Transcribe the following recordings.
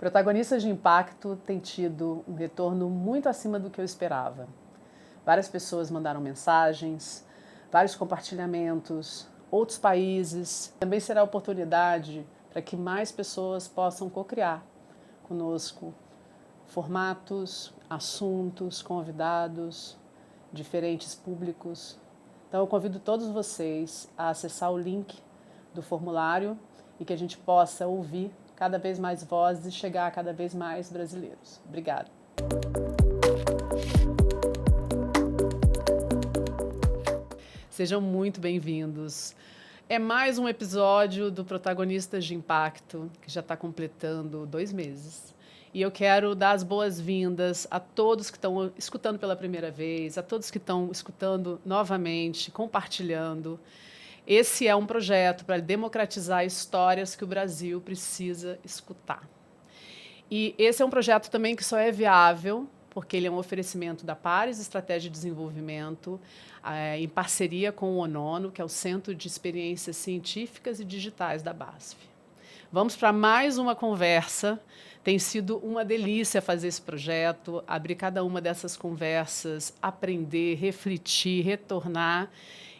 Protagonistas de Impacto tem tido um retorno muito acima do que eu esperava. Várias pessoas mandaram mensagens, vários compartilhamentos, outros países. Também será oportunidade para que mais pessoas possam co-criar conosco formatos, assuntos, convidados, diferentes públicos. Então eu convido todos vocês a acessar o link do formulário e que a gente possa ouvir cada vez mais vozes e chegar a cada vez mais brasileiros. Obrigada. Sejam muito bem-vindos. É mais um episódio do Protagonistas de Impacto, que já está completando 2 meses. E eu quero dar as boas-vindas a todos que estão escutando pela primeira vez, a todos que estão escutando novamente, compartilhando. Esse é um projeto para democratizar histórias que o Brasil precisa escutar. E esse é um projeto também que só é viável porque ele é um oferecimento da Pares Estratégia de Desenvolvimento, em parceria com o ONONO, que é o Centro de Experiências Científicas e Digitais da BASF. Vamos para mais uma conversa. Tem sido uma delícia fazer esse projeto, abrir cada uma dessas conversas, aprender, refletir, retornar.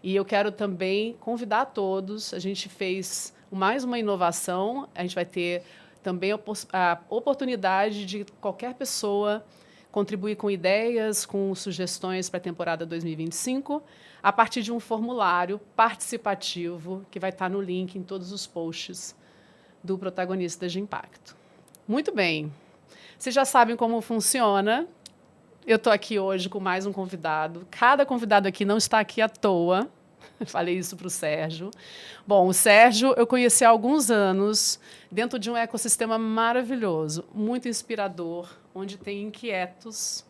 E eu quero também convidar a todos. A gente fez mais uma inovação. A gente vai ter também a oportunidade de qualquer pessoa contribuir com ideias, com sugestões para a temporada 2025, a partir de um formulário participativo que vai estar no link em todos os posts do Protagonistas de Impacto. Muito bem. Vocês já sabem como funciona. Eu estou aqui hoje com mais um convidado. Cada convidado aqui não está aqui à toa. Falei isso para o Sérgio. Bom, o Sérgio eu conheci há alguns anos dentro de um ecossistema maravilhoso, muito inspirador, onde tem inquietos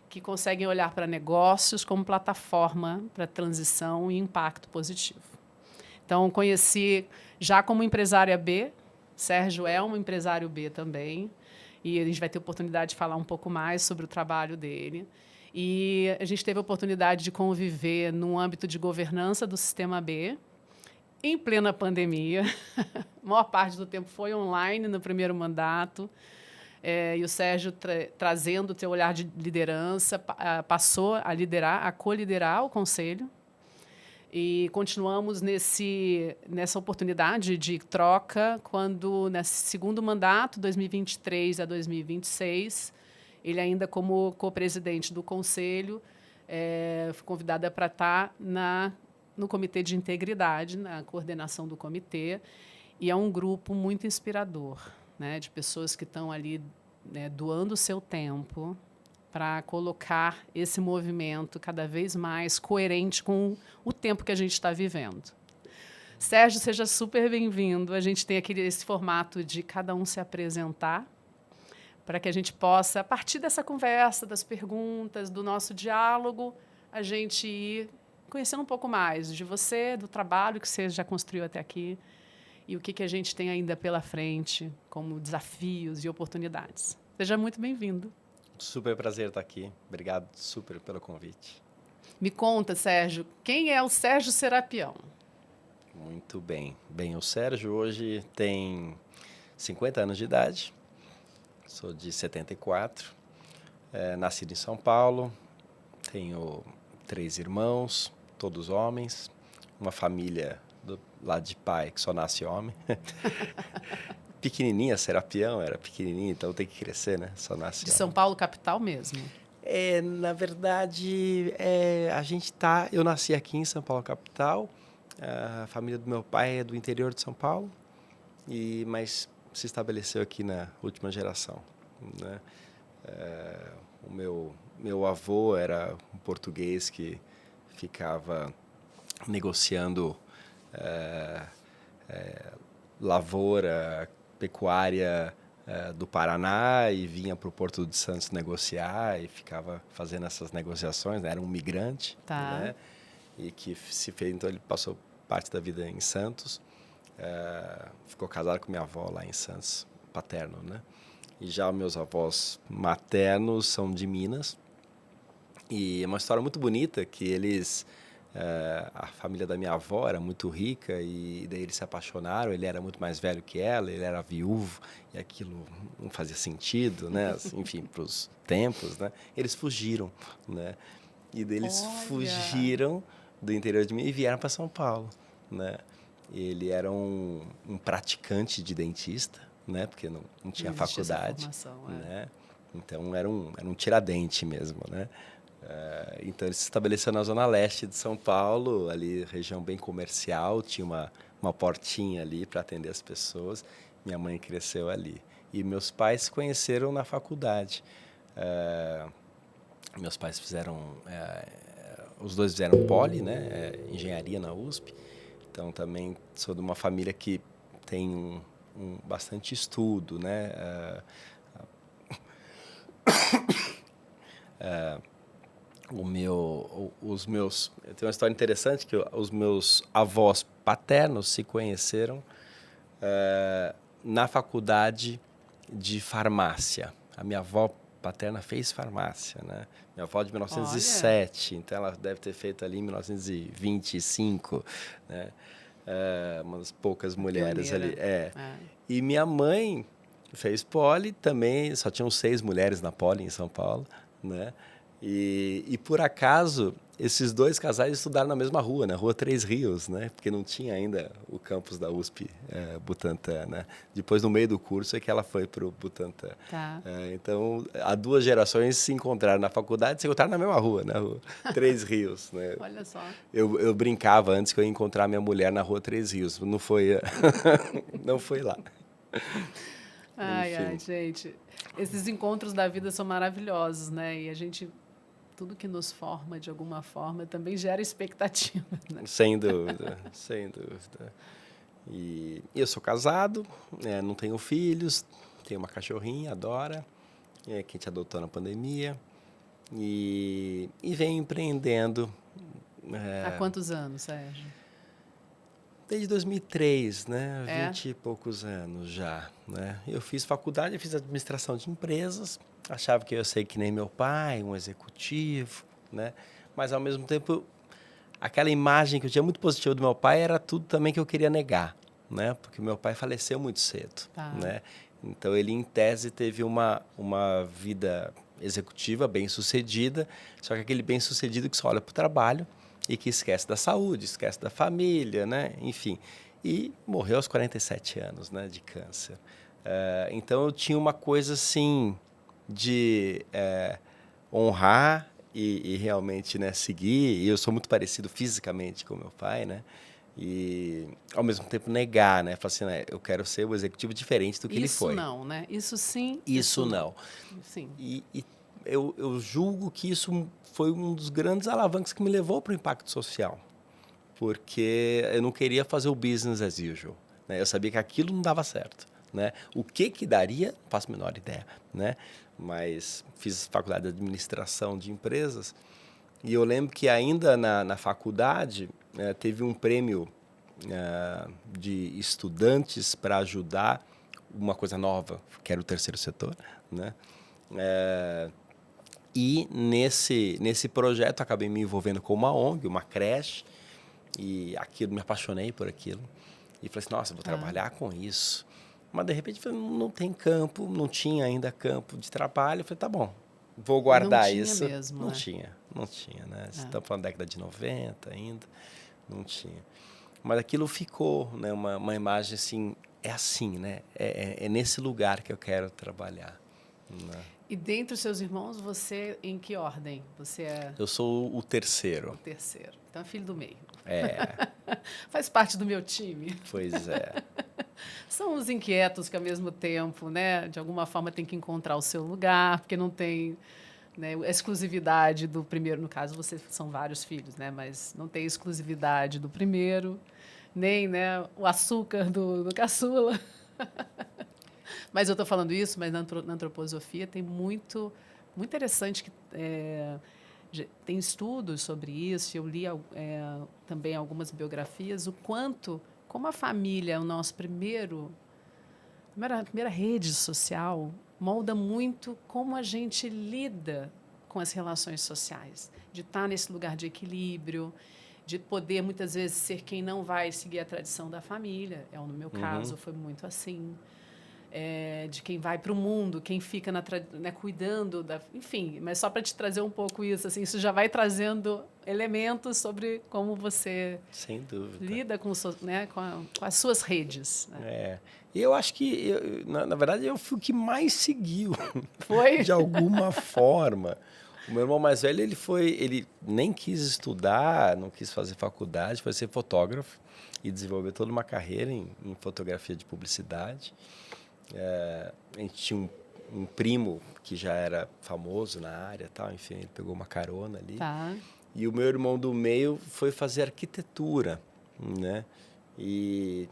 que conseguem olhar para negócios como plataforma para transição e impacto positivo. Então, conheci já como empresária B. Sérgio é um empresário B também, e a gente vai ter oportunidade de falar um pouco mais sobre o trabalho dele. E a gente teve a oportunidade de conviver num âmbito de governança do Sistema B, em plena pandemia. A maior parte do tempo foi online no primeiro mandato. E o Sérgio, trazendo o seu olhar de liderança, passou a liderar, a co-liderar o Conselho. E continuamos nessa oportunidade de troca, quando, nesse segundo mandato, 2023 a 2026, ele ainda como co-presidente do Conselho, foi convidada para estar no Comitê de Integridade, na coordenação do comitê, e é um grupo muito inspirador, né, de pessoas que estão ali, né, doando o seu tempo para colocar esse movimento cada vez mais coerente com o tempo que a gente está vivendo. Sérgio, seja super bem-vindo. A gente tem esse formato de cada um se apresentar, para que a gente possa, a partir dessa conversa, das perguntas, do nosso diálogo, a gente ir conhecendo um pouco mais de você, do trabalho que você já construiu até aqui e o que a gente tem ainda pela frente como desafios e oportunidades. Seja muito bem-vindo. Super prazer estar aqui. Obrigado super pelo convite. Me conta, Sérgio, quem é o Sérgio Serapião? Muito bem. Bem, o Sérgio hoje tem 50 anos de idade. Sou de 74, nascido em São Paulo, tenho 3 irmãos, todos homens, uma família do lado de pai que só nasce homem. Pequenininha, Serapião, era pequenininha, então tem que crescer, né? Só nasce de homem. São Paulo, capital mesmo? Na verdade, eu nasci aqui em São Paulo, capital. A família do meu pai é do interior de São Paulo, mas se estabeleceu aqui na última geração, né? O meu avô era um português que ficava negociando lavoura, pecuária do Paraná e vinha para o Porto de Santos negociar e ficava fazendo essas negociações, né? Era um migrante, tá, né? E que se fez, então ele passou parte da vida em Santos. Ficou casado com minha avó lá em Santos, paterno, né? E já meus avós maternos são de Minas. E é uma história muito bonita que eles A família da minha avó era muito rica e daí eles se apaixonaram. Ele era muito mais velho que ela, ele era viúvo e aquilo não fazia sentido, né? Enfim, para os tempos, né? Eles fugiram, né? E daí eles fugiram do interior de mim e vieram para São Paulo, né? Ele era um praticante de dentista, né? Porque não tinha faculdade, né? Então era um tiradente mesmo, né? Então ele se estabeleceu na zona leste de São Paulo, ali região bem comercial, tinha uma portinha ali para atender as pessoas. Minha mãe cresceu ali e meus pais se conheceram na faculdade. Meus pais os dois fizeram poli, né? Engenharia na USP. Então também sou de uma família que tem bastante estudo, né? Eu tenho uma história interessante que os meus avós paternos se conheceram na faculdade de farmácia. A minha avó paterna fez farmácia, né? Minha avó de 1907, então ela deve ter feito ali em 1925, né? Umas poucas mulheres ali. E minha mãe fez poli também, só tinham 6 mulheres na poli em São Paulo, né? E por acaso, esses dois casais estudaram na mesma rua, na Rua Três Rios, né? Porque não tinha ainda o campus da USP, Butantã, né? Depois, no meio do curso, é que ela foi para o Butantã. Tá. Então, há 2 gerações se encontraram na faculdade, se encontraram na mesma rua, na Rua Três Rios, né? Olha só. Eu brincava antes que eu ia encontrar minha mulher na Rua Três Rios. Não foi, não foi lá. Ai, gente. Esses encontros da vida são maravilhosos, né? E a gente... Tudo que nos forma, de alguma forma, também gera expectativa. Né? Sem dúvida, sem dúvida. E eu sou casado, não tenho filhos, tenho uma cachorrinha, adora, que a gente adotou na pandemia. E venho empreendendo. Há quantos anos, Sérgio? Desde 2003, né? 20 e poucos anos já, né? Eu fiz faculdade, eu fiz administração de empresas, achava que eu ia ser que nem meu pai, um executivo, né? Mas, ao mesmo tempo, aquela imagem que eu tinha muito positiva do meu pai era tudo também que eu queria negar, né? Porque meu pai faleceu muito cedo, né? Então, ele, em tese, teve uma vida executiva bem-sucedida, só que aquele bem-sucedido que só olha para o trabalho e que esquece da saúde, esquece da família, né? Enfim. E morreu aos 47 anos, né, de câncer. Então, eu tinha uma coisa, assim, de honrar e realmente, né, seguir. E eu sou muito parecido fisicamente com meu pai, né? E, ao mesmo tempo, negar, né? Falar assim, né, eu quero ser o executivo diferente do que ele foi. Isso não, né? Isso sim, isso não. Sim. E eu julgo que isso foi um dos grandes alavancas que me levou para o impacto social, porque eu não queria fazer o business as usual, né? Eu sabia que aquilo não dava certo, né? O que daria, não faço a menor ideia, né? Mas fiz faculdade de administração de empresas e eu lembro que ainda na faculdade teve um prêmio de estudantes para ajudar uma coisa nova, que era o terceiro setor, né? E nesse projeto acabei me envolvendo com uma ONG, uma creche, e aquilo me apaixonei por aquilo. E falei assim, nossa, vou trabalhar com isso. Mas de repente não tem campo, não tinha ainda campo de trabalho. Eu falei, tá bom, vou guardar isso. Não tinha mesmo, não tinha, né? Estamos falando da década de 90 ainda, não tinha. Mas aquilo ficou, né? Uma imagem assim, assim, né? É nesse lugar que eu quero trabalhar. Né? E dentre os seus irmãos, você em que ordem? Você é... Eu sou o terceiro. O terceiro. Então é filho do meio. Faz parte do meu time. Pois é. São os inquietos que, ao mesmo tempo, né, de alguma forma, tem que encontrar o seu lugar, porque não tem, né, exclusividade do primeiro. No caso, vocês são vários filhos, né, mas não tem exclusividade do primeiro, nem, né, o açúcar do caçula. Mas eu estou falando isso, mas na antroposofia tem muito interessante que tem estudos sobre isso. Eu li também algumas biografias, o quanto, como a família é o nosso primeira rede social, molda muito como a gente lida com as relações sociais, de estar nesse lugar de equilíbrio, de poder, muitas vezes, ser quem não vai seguir a tradição da família. No meu caso, foi muito assim. De quem vai para o mundo, quem fica né, cuidando enfim, mas só para te trazer um pouco isso, assim, isso já vai trazendo elementos sobre como você sem dúvida lida com, né, com as suas redes. Né? E eu acho que, na verdade, eu fui o que mais seguiu. Foi? De alguma forma. O meu irmão mais velho, ele nem quis estudar, não quis fazer faculdade, foi ser fotógrafo e desenvolver toda uma carreira em fotografia de publicidade. A gente tinha um primo que já era famoso na área, tal, enfim, ele pegou uma carona ali. Tá. E o meu irmão do meio foi fazer arquitetura, né?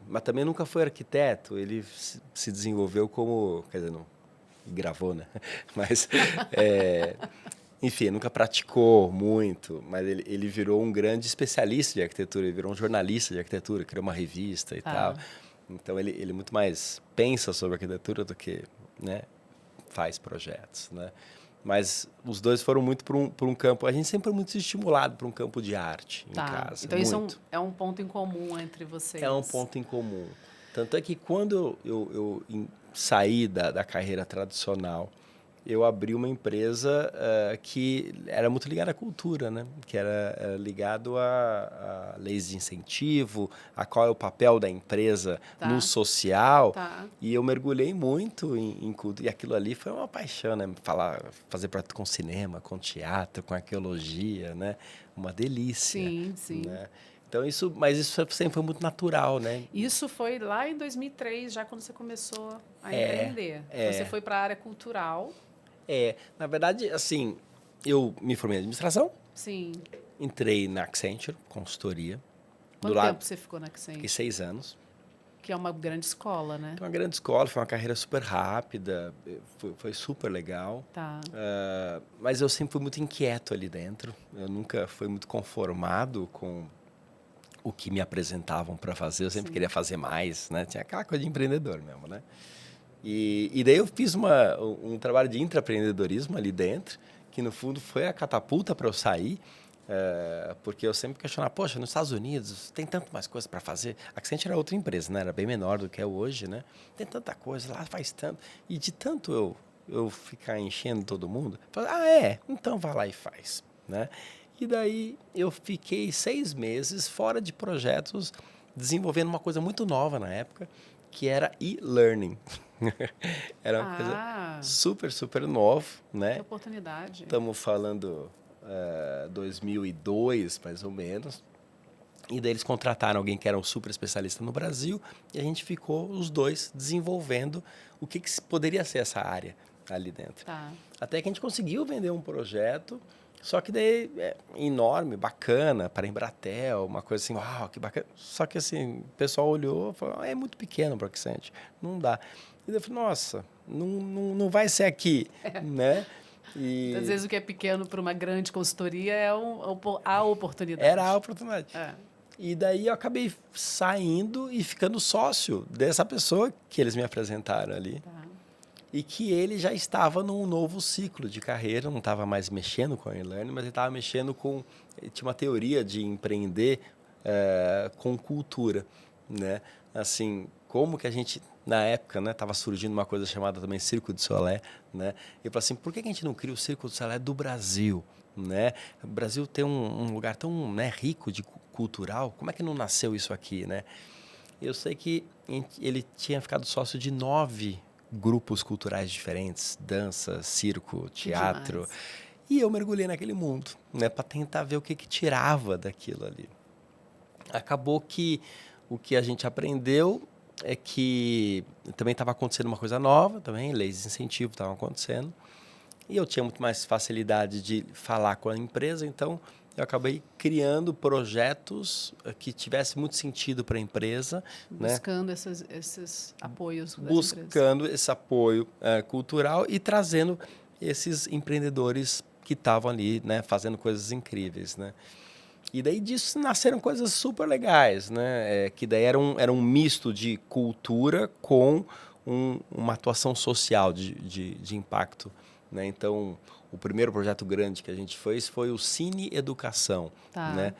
Mas também nunca foi arquiteto, ele se desenvolveu como, quer dizer, não gravou, né? Mas, enfim, nunca praticou muito, mas ele virou um grande especialista de arquitetura, ele virou um jornalista de arquitetura, criou uma revista e tal. Então, ele muito mais pensa sobre arquitetura do que, né, faz projetos, né? Mas os dois foram muito para um campo... A gente sempre foi muito estimulado para um campo de arte em casa. Então, muito. Isso é um ponto em comum entre vocês. É um ponto em comum. Tanto é que quando eu saí da carreira tradicional, eu abri uma empresa que era muito ligada à cultura, né? Que era ligado a leis de incentivo, a qual é o papel da empresa no social. E eu mergulhei muito em cultura. E aquilo ali foi uma paixão, né? Fazer projeto com cinema, com teatro, com arqueologia, né? Uma delícia. Sim, sim. Né? Então, mas isso sempre foi muito natural, né? Isso foi lá em 2003, já quando você começou a empreender. Você foi para a área cultural. Na verdade, assim, eu me formei em administração. Sim. Entrei na Accenture, consultoria. Quanto tempo você ficou na Accenture? Fiquei 6 anos. Que é uma grande escola, né? É uma grande escola, foi uma carreira super rápida, foi super legal. Tá. Mas eu sempre fui muito inquieto ali dentro. Eu nunca fui muito conformado com o que me apresentavam para fazer. Eu sempre queria fazer mais, né? Tinha aquela coisa de empreendedor mesmo, né? E daí eu fiz um trabalho de intraempreendedorismo ali dentro, que no fundo foi a catapulta para eu sair, porque eu sempre questionava, poxa, nos Estados Unidos tem tanto mais coisa para fazer. A Accenture era outra empresa, né? Era bem menor do que é hoje, né? Tem tanta coisa, lá faz tanto. E de tanto eu ficar enchendo todo mundo, eu falei, então vai lá e faz, né? E daí eu fiquei 6 meses fora de projetos, desenvolvendo uma coisa muito nova na época, que era e-learning. Era uma coisa super, super nova, né? Que oportunidade. Estamos falando 2002, mais ou menos. E daí eles contrataram alguém que era um super especialista no Brasil e a gente ficou os dois desenvolvendo o que poderia ser essa área ali dentro. Tá. Até que a gente conseguiu vender um projeto, só que daí enorme, bacana, para a Embratel, uma coisa assim, uau, que bacana. Só que assim, o pessoal olhou e falou, é muito pequeno para o Accenture, não dá. E daí eu falei, nossa, não vai ser aqui, né? E às vezes o que é pequeno para uma grande consultoria é a oportunidade. Era a oportunidade. E daí eu acabei saindo e ficando sócio dessa pessoa que eles me apresentaram ali. Tá. E que ele já estava num novo ciclo de carreira, não estava mais mexendo com a e-learning, mas ele estava mexendo ele tinha uma teoria de empreender com cultura, né? Assim, como que a gente, na época, né, estava surgindo uma coisa chamada também Circo du Soleil, né? E eu falei assim, por que a gente não cria o Circo du Soleil do Brasil, né? O Brasil tem um lugar tão, né, rico de cultural, como é que não nasceu isso aqui, né? Eu sei que ele tinha ficado sócio de 9 grupos culturais diferentes, dança, circo, teatro. E eu mergulhei naquele mundo, né, para tentar ver o que tirava daquilo ali. Acabou que o que a gente aprendeu é que também estava acontecendo uma coisa nova, também leis de incentivo estavam acontecendo. E eu tinha muito mais facilidade de falar com a empresa, então eu acabei criando projetos que tivessem muito sentido para a empresa. Buscando, né? esses apoios. Buscando esse apoio cultural e trazendo esses empreendedores que estavam ali, né, fazendo coisas incríveis, né? E daí disso nasceram coisas super legais, né? Que daí era um misto de cultura com uma atuação social de impacto, né? Então, o primeiro projeto grande que a gente fez foi o Cine Educação, né?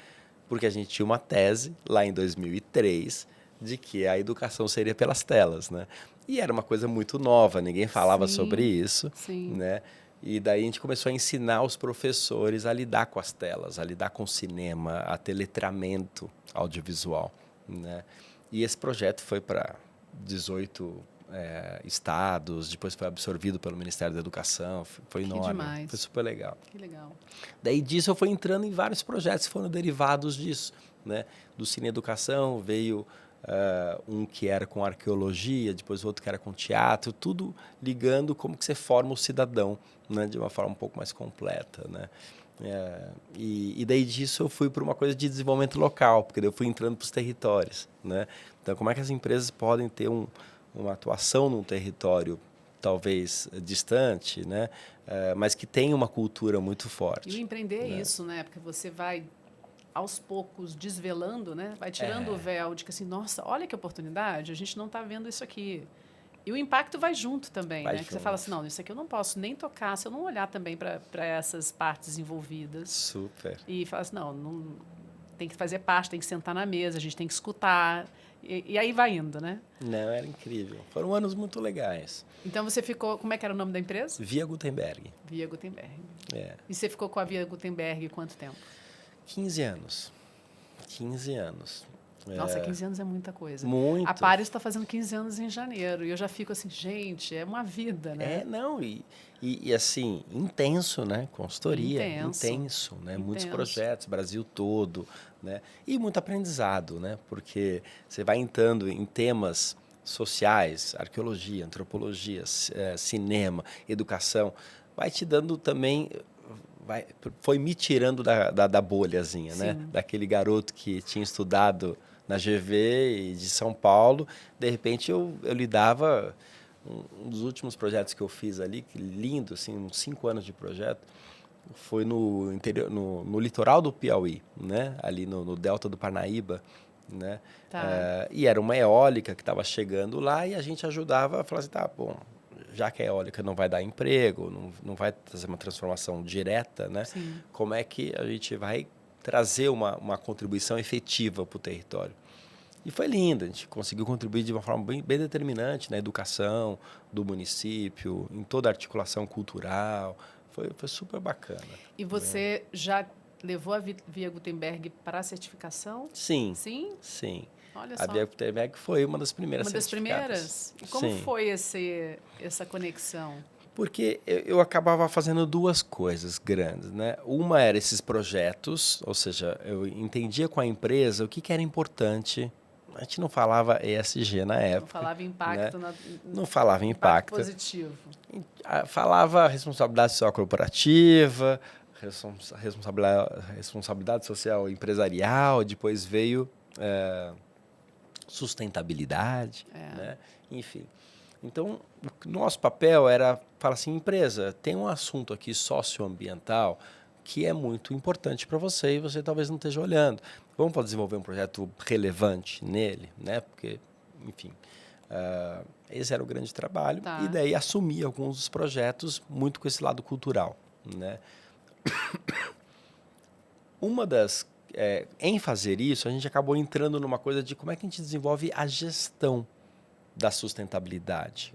Porque a gente tinha uma tese lá em 2003 de que a educação seria pelas telas, né? E era uma coisa muito nova, ninguém falava sobre isso, sim. né? E daí a gente começou a ensinar os professores a lidar com as telas, a lidar com o cinema, a ter letramento audiovisual, né? E esse projeto foi para 18 estados, depois foi absorvido pelo Ministério da Educação, foi enorme, demais. foi super legal. Que legal. Daí disso eu fui entrando em vários projetos que foram derivados disso, né? Do Cine Educação veio um que era com arqueologia, depois outro que era com teatro, tudo ligando como que você forma o cidadão, né? De uma forma um pouco mais completa, né? E daí disso eu fui para uma coisa de desenvolvimento local, porque daí eu fui entrando para os territórios, né? Então, como é que as empresas podem ter uma atuação num território talvez distante, né? Mas que tem uma cultura muito forte. E o empreender é isso, né? Porque você vai aos poucos desvelando, né? Vai tirando o véu de que assim, nossa, olha que oportunidade, a gente não está vendo isso aqui. E o impacto vai junto também, né? Que você fala assim, não, isso aqui eu não posso nem tocar se eu não olhar também para essas partes envolvidas. Super. E fala assim, não, tem que fazer parte, tem que sentar na mesa, a gente tem que escutar. E aí vai indo, né? Não, era incrível. Foram anos muito legais. Então você ficou, como é que era o nome da empresa? Via Gutenberg. Via Gutenberg. E você ficou com a Via Gutenberg quanto tempo? 15 anos. 15 anos. Nossa, 15 anos é muita coisa. Muito. A Paris está fazendo 15 anos em janeiro. E eu já fico assim, gente, é uma vida, né? Não, e assim, intenso, né? Consultoria, intenso, né? Intenso. Muitos projetos, Brasil todo, né? E muito aprendizado, né? Porque você vai entrando em temas sociais, arqueologia, antropologia, cinema, educação, vai te dando também... foi me tirando da bolhazinha, né? Daquele garoto que tinha estudado na GV e de São Paulo. De repente, eu lidava... Um dos últimos projetos que eu fiz ali, que lindo, assim, uns 5 anos de projeto, foi no interior, no litoral do Piauí, né? Ali no delta do Parnaíba, né? E era uma eólica que estava chegando lá e a gente ajudava a falar assim, tá, bom, já que a eólica não vai dar emprego, não vai trazer uma transformação direta, né? Sim. Como é que a gente vai trazer uma contribuição efetiva para o território? E foi lindo, a gente conseguiu contribuir de uma forma bem determinante na educação do município, em toda a articulação cultural. Foi super bacana. E você já levou a Via Gutenberg para a certificação? Sim. Sim? Sim. Olha só. A Via Gutenberg foi uma das primeiras certificadas. Uma das primeiras? E como foi essa conexão? Porque eu acabava fazendo duas coisas grandes, né? Uma era esses projetos, ou seja, eu entendia com a empresa o que era importante. A gente não falava ESG na época. Não falava impacto. Né? Não falava impacto. Positivo. Falava responsabilidade social corporativa, responsabilidade social empresarial, depois veio sustentabilidade, né? Enfim. Então, o nosso papel era falar assim, empresa, tem um assunto aqui socioambiental que é muito importante para você e você talvez não esteja olhando. Vamos desenvolver um projeto relevante nele, né? Porque, enfim, esse era o grande trabalho. Tá. E daí assumir alguns dos projetos muito com esse lado cultural, né? Em fazer isso, a gente acabou entrando numa coisa de como é que a gente desenvolve a gestão da sustentabilidade,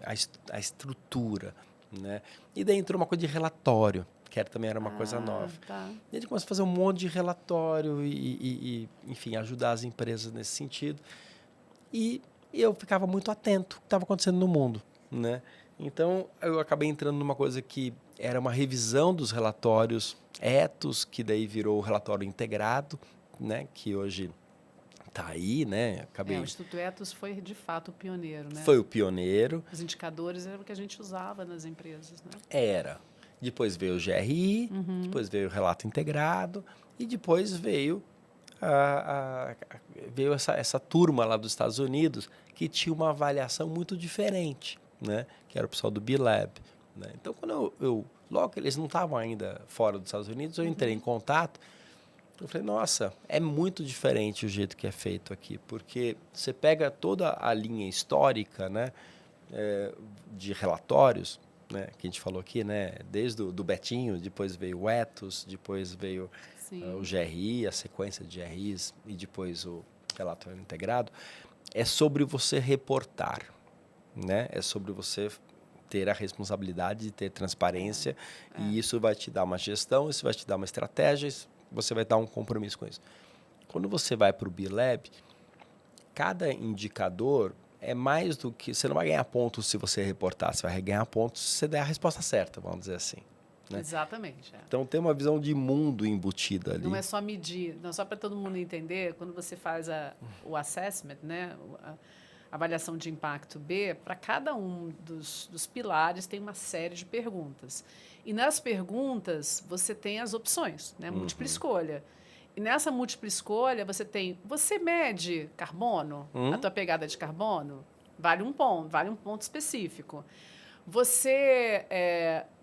a estrutura, né? E daí entrou uma coisa de relatório, que também era uma coisa nova. Tá. E a gente começou a fazer um monte de relatório e, enfim, ajudar as empresas nesse sentido. E eu ficava muito atento ao que estava acontecendo no mundo, né? Então, eu acabei entrando numa coisa que era uma revisão dos relatórios Ethos, que daí virou o relatório integrado, né? Que hoje está aí, né? O Instituto Ethos foi, de fato, o pioneiro, né? Foi o pioneiro. Os indicadores eram o que a gente usava nas empresas, né? Era. Depois veio o GRI, depois veio o relato integrado e depois veio essa turma lá dos Estados Unidos que tinha uma avaliação muito diferente, né? Que era o pessoal do B-Lab. Né? Então, quando logo que eles não estavam ainda fora dos Estados Unidos, eu entrei em contato. Eu falei, nossa, é muito diferente o jeito que é feito aqui, porque você pega toda a linha histórica, né, de relatórios, né, que a gente falou aqui, né, desde do Betinho, depois veio o Ethos, depois veio o GRI, a sequência de GRIs e depois o relatório integrado, é sobre você reportar, né? É sobre você ter a responsabilidade de ter transparência e isso vai te dar uma gestão, isso vai te dar uma estratégia, você vai dar um compromisso com isso. Quando você vai para o B-Lab, cada indicador é mais do que... Você não vai ganhar pontos se você reportar, você vai ganhar pontos se você der a resposta certa, vamos dizer assim. Né? Exatamente. Então, tem uma visão de mundo embutida ali. Não é só medir, não só para todo mundo entender, quando você faz o assessment, né, a avaliação de impacto B, para cada um dos pilares tem uma série de perguntas. E nas perguntas, você tem as opções, né, múltipla escolha. E nessa múltipla escolha, você mede carbono, a tua pegada de carbono, vale um ponto específico. Você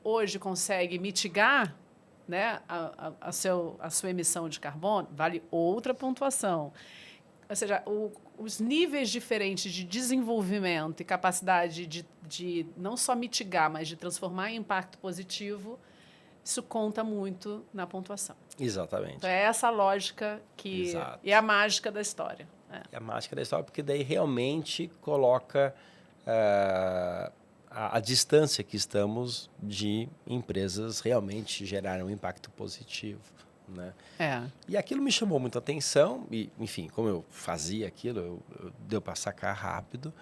hoje consegue mitigar, né, a sua emissão de carbono, vale outra pontuação. Ou seja, os níveis diferentes de desenvolvimento e capacidade de não só mitigar, mas de transformar em impacto positivo, isso conta muito na pontuação. Exatamente. Então, é essa a lógica e a mágica da história. É a mágica da história, porque daí realmente coloca a distância que estamos de empresas realmente gerarem um impacto positivo. Né? E aquilo me chamou muita atenção, e, enfim, como eu fazia aquilo, deu para sacar rápido.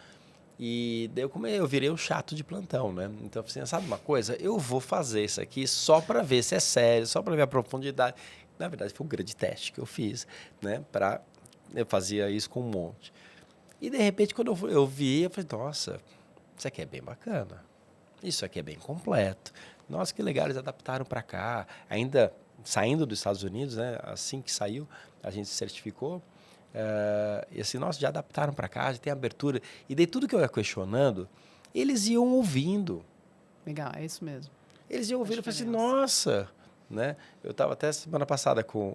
E daí eu virei o chato de plantão, né? Então, assim, sabe uma coisa? Eu vou fazer isso aqui só para ver se é sério, só para ver a profundidade. Na verdade, foi um grande teste que eu fiz, né? Eu fazia isso com um monte. E, de repente, quando eu vi, eu falei, nossa, isso aqui é bem bacana. Isso aqui é bem completo. Nossa, que legal, eles adaptaram para cá. Ainda saindo dos Estados Unidos, né? Assim que saiu, a gente se certificou. E assim, nossa, já adaptaram para cá, já tem abertura. E daí tudo que eu ia questionando, eles iam ouvindo. Legal, é isso mesmo. Eles iam ouvindo, eu falei assim, nossa. Né? Eu estava até semana passada com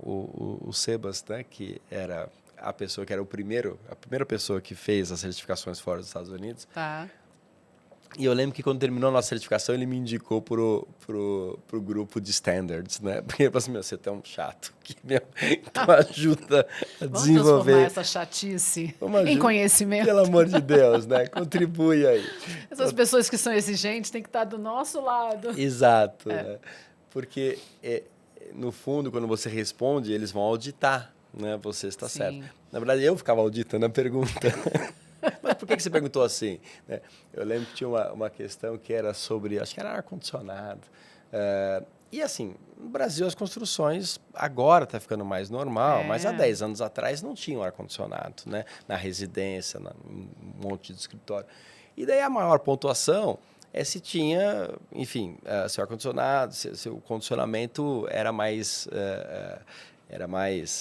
o Sebas, né, que era a pessoa que era a primeira pessoa que fez as certificações fora dos Estados Unidos. Tá. E eu lembro que quando terminou a nossa certificação, ele me indicou pro grupo de standards, né? Porque ele falou assim, você é tão chato que tu ajuda a desenvolver. Vamos transformar essa chatice em conhecimento. Pelo amor de Deus, né? Contribui aí. Essas pessoas que são exigentes têm que estar do nosso lado. Exato. Né? Porque, no fundo, quando você responde, eles vão auditar, né? Você está certo. Na verdade, eu ficava auditando a pergunta. Mas por que você perguntou assim? Né? Eu lembro que tinha uma questão que era sobre, acho que era ar-condicionado. E assim, no Brasil as construções agora está ficando mais normal, mas há 10 anos atrás não tinha ar-condicionado, né? Na residência, um monte de escritório. E daí a maior pontuação é se tinha, enfim, seu ar-condicionado, seu condicionamento era mais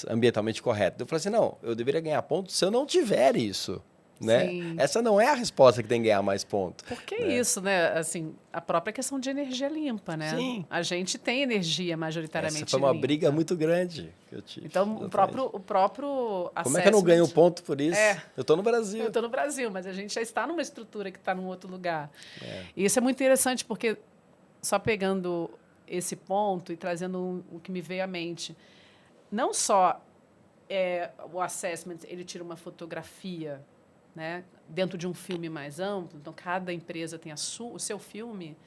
ambientalmente correto. Eu falei assim, não, eu deveria ganhar pontos se eu não tiver isso. Né? Essa não é a resposta que tem que ganhar mais ponto. Porque isso, né? Assim, a própria questão de energia limpa, né? Sim. A gente tem energia majoritariamente essa foi uma limpa. briga muito grande que eu tive. Então, o próprio Como é que eu não ganho ponto por isso? Eu estou no Brasil. Eu estou no Brasil, mas a gente já está numa estrutura que está num outro lugar. E isso é muito interessante, porque só pegando esse ponto e trazendo o que me veio à mente, não só o assessment, ele tira uma fotografia, né, dentro de um filme mais amplo, então cada empresa tem o seu filme,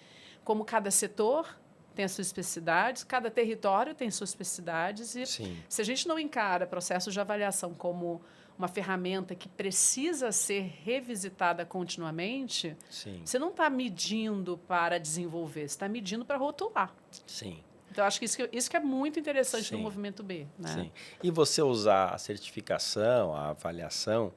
como cada setor tem as suas especificidades, cada território tem suas especificidades, e se a gente não encara processos de avaliação como uma ferramenta que precisa ser revisitada continuamente, você não está medindo para desenvolver, você está medindo para rotular. Então, acho que isso que é muito interessante no movimento B. Né? E você usar a certificação, a avaliação,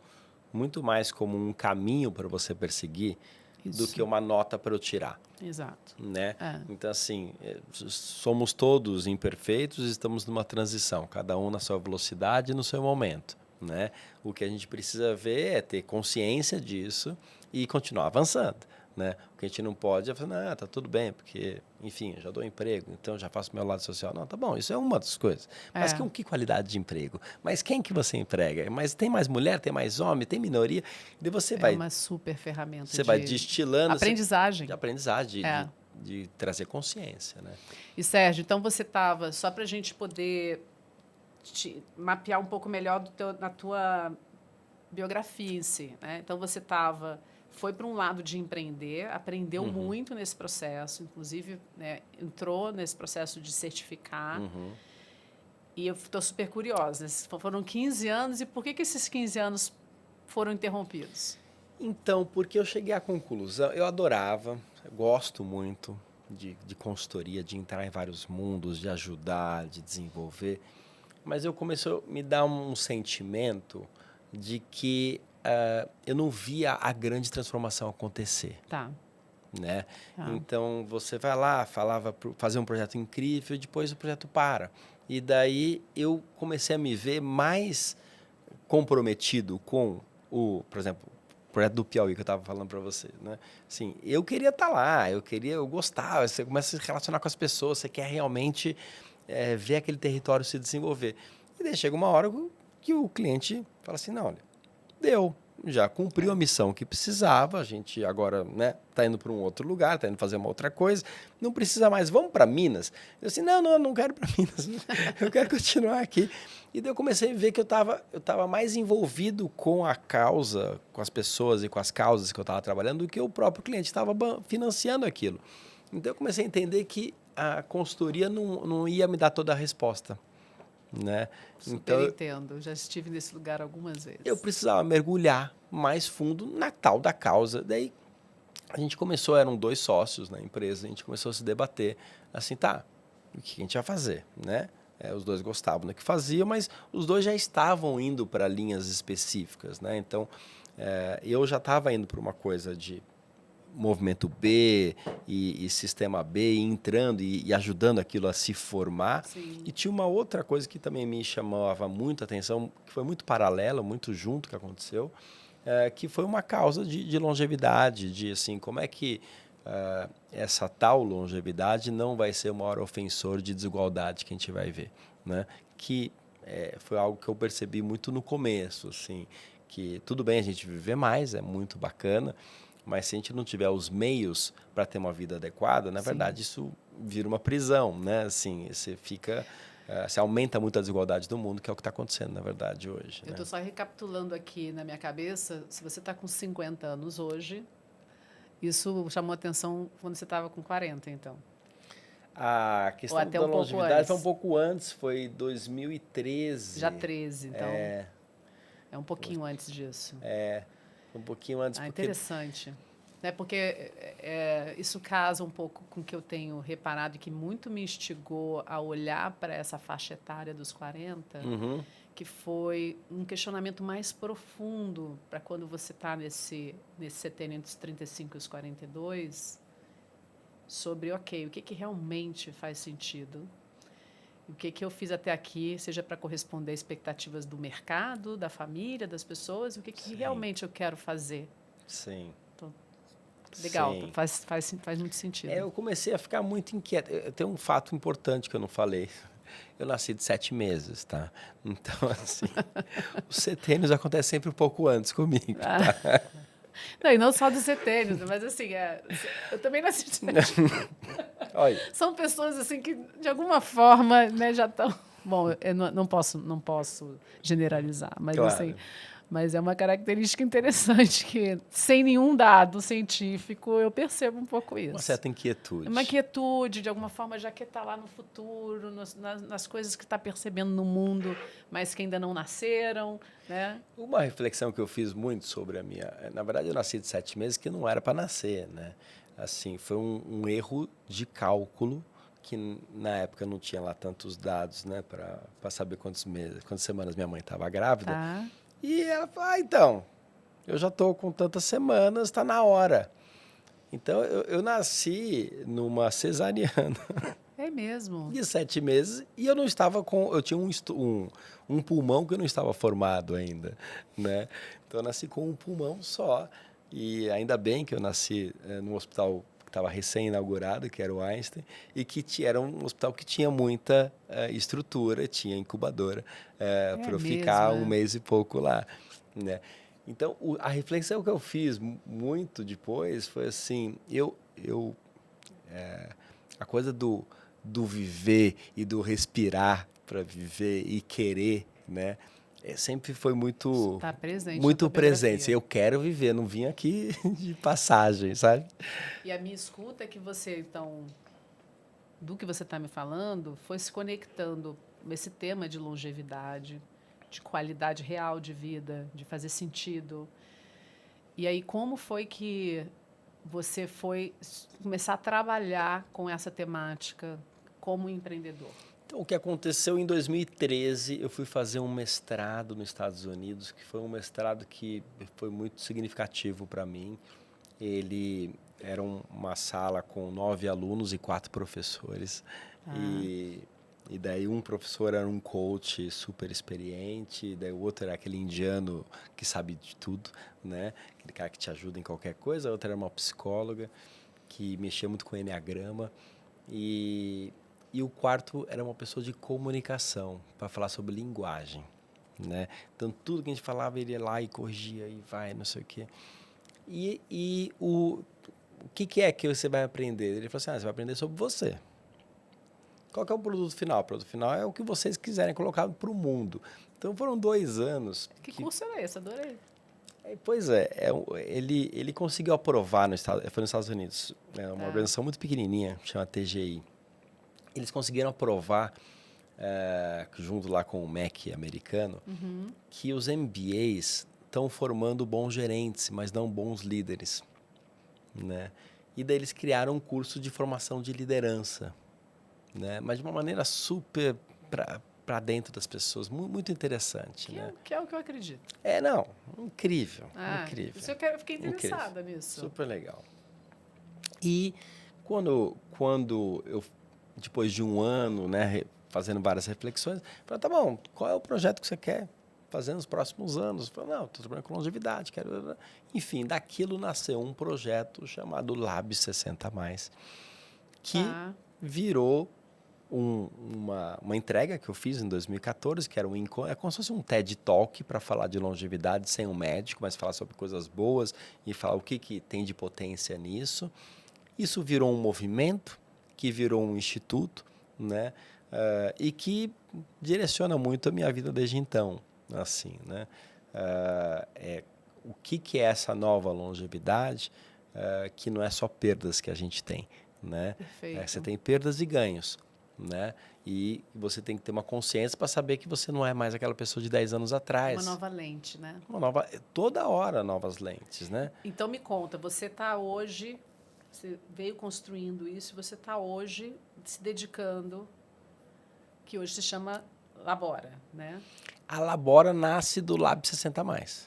muito mais como um caminho para você perseguir do que uma nota para eu tirar. Exato. Né? Então, assim, somos todos imperfeitos e estamos numa transição, cada um na sua velocidade e no seu momento. Né? O que a gente precisa ver é ter consciência disso e continuar avançando. Né? O que a gente não pode é falar, tá tudo bem, porque, enfim, eu já dou emprego, então já faço meu lado social. Não, tá bom, isso é uma das coisas. Mas que qualidade de emprego? Mas quem que você emprega? Mas tem mais mulher, tem mais homem, tem minoria? E você vai... É uma super ferramenta Você vai destilando... Aprendizagem. De aprendizagem, de trazer consciência. Né? E, Sérgio, então você estava, só para a gente poder mapear um pouco melhor na tua biografia em si, né? Então, você foi para um lado de empreender, aprendeu muito nesse processo, inclusive, né, entrou nesse processo de certificar. E eu estou super curiosa. Foram 15 anos, e por que esses 15 anos foram interrompidos? Então, porque eu cheguei à conclusão, eu adorava, gosto muito de consultoria, de entrar em vários mundos, de ajudar, de desenvolver, mas eu comecei a me dar um sentimento de que eu não via a grande transformação acontecer. Tá. Né? Então, você vai lá, fazer um projeto incrível, e depois o projeto para. E daí eu comecei a me ver mais comprometido com por exemplo, o projeto do Piauí que eu estava falando para você, né? Assim, eu queria estar lá, eu gostava, você começa a se relacionar com as pessoas, você quer realmente ver aquele território se desenvolver. E daí chega uma hora que o cliente fala assim, não, olha, deu. Já cumpriu a missão que precisava, a gente agora, né, tá indo para um outro lugar, tá indo fazer uma outra coisa, não precisa mais, vamos para Minas? Eu assim, não quero para Minas, eu quero continuar aqui. E daí eu comecei a ver que eu tava mais envolvido com a causa, com as pessoas e com as causas que eu estava trabalhando, do que o próprio cliente estava financiando aquilo. Então eu comecei a entender que a consultoria não ia me dar toda a resposta. Né? Super então, entendo, já estive nesse lugar algumas vezes. Eu precisava mergulhar mais fundo na tal da causa. Daí a gente começou, eram 2 sócios na empresa, a gente começou a se debater, assim, tá, o que a gente vai fazer, né? Os 2 gostavam do que faziam, mas os 2 já estavam indo para linhas específicas, né? Então, eu já estava indo para uma coisa de movimento B e sistema B, e entrando e ajudando aquilo a se formar. Sim. E tinha uma outra coisa que também me chamava muito a atenção, que foi muito paralela, muito junto que aconteceu, que foi uma causa de longevidade, de assim, como é que essa tal longevidade não vai ser o maior ofensor de desigualdade que a gente vai ver, né? Que foi algo que eu percebi muito no começo, assim, que tudo bem a gente viver mais, é muito bacana, mas se a gente não tiver os meios para ter uma vida adequada, na verdade isso vira uma prisão, né? Assim, você aumenta muito a desigualdade do mundo, que é o que está acontecendo, na verdade, hoje. Eu estou só recapitulando aqui na minha cabeça, se você está com 50 anos hoje, isso chamou atenção quando você estava com 40, então. A questão da longevidade foi um pouco antes, foi 2013. Já 13, então. É um pouquinho antes disso. Um pouquinho antes. Interessante. Porque isso casa um pouco com o que eu tenho reparado e que muito me instigou a olhar para essa faixa etária dos 40, que foi um questionamento mais profundo para quando você está nesse setênio entre os 35 e os 42, sobre, o que realmente faz sentido, o que eu fiz até aqui, seja para corresponder às expectativas do mercado, da família, das pessoas, o que realmente eu quero fazer. Sim. Então, legal, sim. Faz muito sentido. Eu comecei a ficar muito inquieto. Tem um fato importante que eu não falei. Eu nasci de 7 meses, tá? Então, assim, os setênios acontecem sempre um pouco antes comigo, tá? Não, e não só dos setênios, mas assim, eu também nasci de 7 meses. São pessoas assim que, de alguma forma, né, já estão... Bom, eu não posso generalizar, mas claro. Assim, mas é uma característica interessante que, sem nenhum dado científico, eu percebo um pouco isso. Uma certa inquietude. Uma inquietude, de alguma forma, já que está lá no futuro, nas coisas que está percebendo no mundo, mas que ainda não nasceram, né? Uma reflexão que eu fiz muito sobre a minha... Na verdade, eu nasci de 7 meses que não era para nascer, né? Assim, foi um erro de cálculo que na época não tinha lá tantos dados, né, para saber quantas semanas minha mãe estava grávida. Tá. E ela falou, então, eu já estou com tantas semanas, está na hora. Então, eu nasci numa cesariana. É mesmo? De 7 meses, e eu não estava com... Eu tinha um pulmão que eu não estava formado ainda, né? Então, eu nasci com um pulmão só. E ainda bem que eu nasci num hospital que estava recém-inaugurado, que era o Einstein, e que era um hospital que tinha muita estrutura, tinha incubadora, para eu ficar um mês e pouco lá, né? Então, a reflexão que eu fiz muito depois foi assim, a coisa do viver e do respirar para viver e querer, né? Sempre foi muito Tá presente muito na presente. fotografia. Eu quero viver, não vim aqui de passagem, sabe? E a minha escuta é que você, então, do que você está me falando, foi se conectando com esse tema de longevidade, de qualidade real de vida, de fazer sentido. E aí, como foi que você foi começar a trabalhar com essa temática como empreendedor? Então, o que aconteceu em 2013, eu fui fazer um mestrado nos Estados Unidos, que foi um mestrado que foi muito significativo para mim. Ele era uma sala com 9 alunos e 4 professores. E daí um professor era um coach super experiente, daí o outro era aquele indiano que sabe de tudo, né? Aquele cara que te ajuda em qualquer coisa. A outra era uma psicóloga que mexia muito com enneagrama. E o quarto era uma pessoa de comunicação, para falar sobre linguagem, né? Então, tudo que a gente falava, ele ia lá e corrigia, e vai, não sei o quê. E o que é que você vai aprender? Ele falou assim, você vai aprender sobre você. Qual que é o produto final? O produto final é o que vocês quiserem colocar para o mundo. Então, foram 2 anos. Que curso era esse? Adorei. Pois é, ele conseguiu aprovar, foi nos Estados Unidos, uma organização muito pequenininha, chama TGI. Eles conseguiram aprovar, junto lá com o MEC americano, que os MBAs estão formando bons gerentes, mas não bons líderes, né? E daí eles criaram um curso de formação de liderança, né? Mas de uma maneira super para dentro das pessoas, muito interessante, né? Que é o que eu acredito. Não, incrível, incrível. Isso eu fiquei interessada nisso. Super legal. E quando eu, depois de um ano, né, fazendo várias reflexões, falei, tá bom, qual é o projeto que você quer fazer nos próximos anos? Eu falei, não, estou trabalhando com longevidade, quero... Enfim, daquilo nasceu um projeto chamado Lab 60+, que virou uma entrega que eu fiz em 2014, que era é como se fosse um TED Talk para falar de longevidade sem um médico, mas falar sobre coisas boas e falar o que tem de potência nisso. Isso virou um movimento, que virou um instituto, né? E que direciona muito a minha vida desde então, assim, né? O que é essa nova longevidade, que não é só perdas que a gente tem, né? Perfeito. Você tem perdas e ganhos, né? E você tem que ter uma consciência para saber que você não é mais aquela pessoa de 10 anos atrás. Uma nova lente, né? Toda hora novas lentes, né? Então me conta, você está hoje, você veio construindo isso, você está hoje se dedicando, que hoje se chama Labora, né? A Labora nasce do Lab 60+.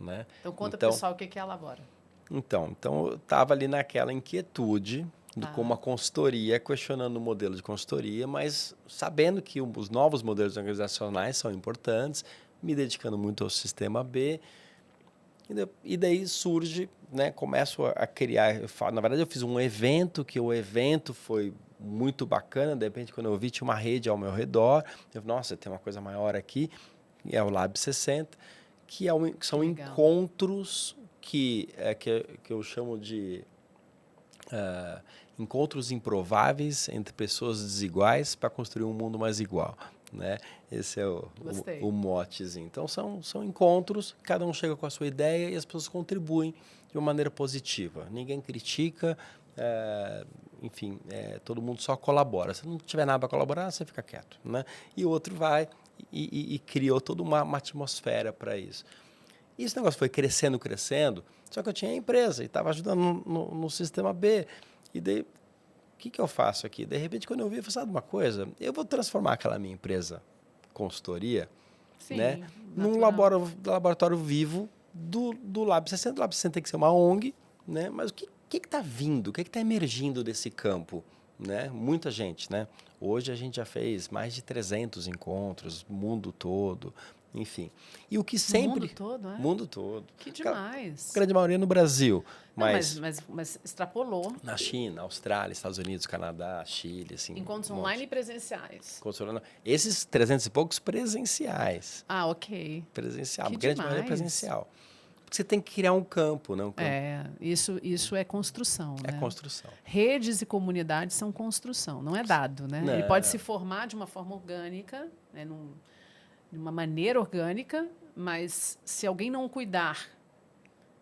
Né? Então conta para o pessoal o que é a Labora. Então eu estava ali naquela inquietude de como a consultoria, questionando o modelo de consultoria, mas sabendo que os novos modelos organizacionais são importantes, me dedicando muito ao sistema B. E daí surge, né, começo a criar. Na verdade, eu fiz um evento, que o evento foi muito bacana. De repente, quando eu vi, tinha uma rede ao meu redor. Eu falei, nossa, tem uma coisa maior aqui. E é o Lab 60, que são encontros que eu chamo de encontros improváveis entre pessoas desiguais para construir um mundo mais igual, né? Esse é o motezinho. Então, são encontros, cada um chega com a sua ideia e as pessoas contribuem de uma maneira positiva. Ninguém critica, enfim, todo mundo só colabora. Se não tiver nada para colaborar, você fica quieto, né? E o outro vai e criou toda uma atmosfera para isso. E esse negócio foi crescendo, só que eu tinha a empresa e estava ajudando no sistema B. E daí, o que eu faço aqui? De repente, quando eu vi, eu falei, sabe uma coisa? Eu vou transformar aquela minha empresa, consultoria, né, num laboratório vivo do Lab 60. O Lab 60 tem que ser uma ONG, né? Mas o que está vindo? O que está emergindo desse campo? Né? Muita gente, né? Hoje a gente já fez mais de 300 encontros, mundo todo, enfim. E o que sempre... Mundo todo, é? Mundo todo. Que demais. A grande maioria no Brasil. Mas extrapolou. Na China, Austrália, Estados Unidos, Canadá, Chile, assim. Encontros online e presenciais. Esses 300 e poucos presenciais. Ah, ok. Presencial. Que A grande demais. maioria é presencial. Porque você tem que criar um campo, né? Um campo. Isso é construção, É né? construção. Redes e comunidades são construção, não é dado, né? Não. Ele pode se formar de uma forma orgânica, né? De uma maneira orgânica, mas se alguém não cuidar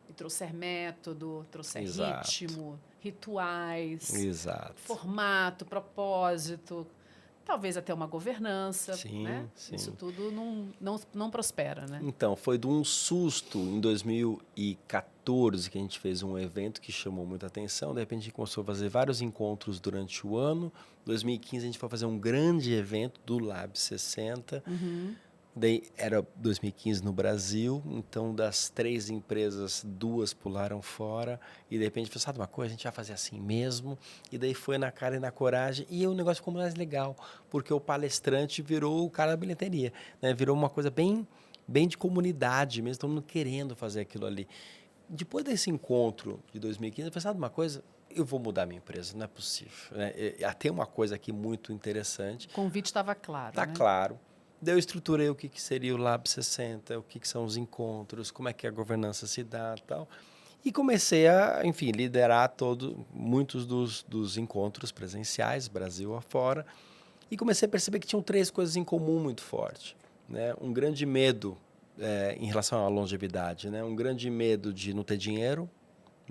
e trouxer método, trouxer Exato. ritmo, rituais, Exato. formato, propósito, talvez até uma governança, Sim, né? sim. Isso tudo não prospera, né? Então, foi de um susto em 2014 que a gente fez um evento que chamou muita atenção. De repente, a gente começou a fazer vários encontros durante o ano. Em 2015, a gente foi fazer um grande evento do Lab 60. Daí era 2015 no Brasil, então das 3 empresas, 2 pularam fora e de repente falou, sabe uma coisa, a gente vai fazer assim mesmo. E daí foi na cara e na coragem e o negócio ficou mais legal, porque o palestrante virou o cara da bilheteria, né? Virou uma coisa bem de comunidade mesmo, todo mundo querendo fazer aquilo ali. Depois desse encontro de 2015, eu falei, sabe uma coisa, eu vou mudar minha empresa, não é possível. Né? Tem uma coisa aqui muito interessante. O convite estava claro, Está claro. Daí eu estruturei o que seria o Lab 60, o que são os encontros, como é que a governança se dá e tal. E comecei a, enfim, liderar muitos dos encontros presenciais, Brasil afora. E comecei a perceber que tinham 3 coisas em comum muito forte. Né? Um grande medo em relação à longevidade, né? Um grande medo de não ter dinheiro,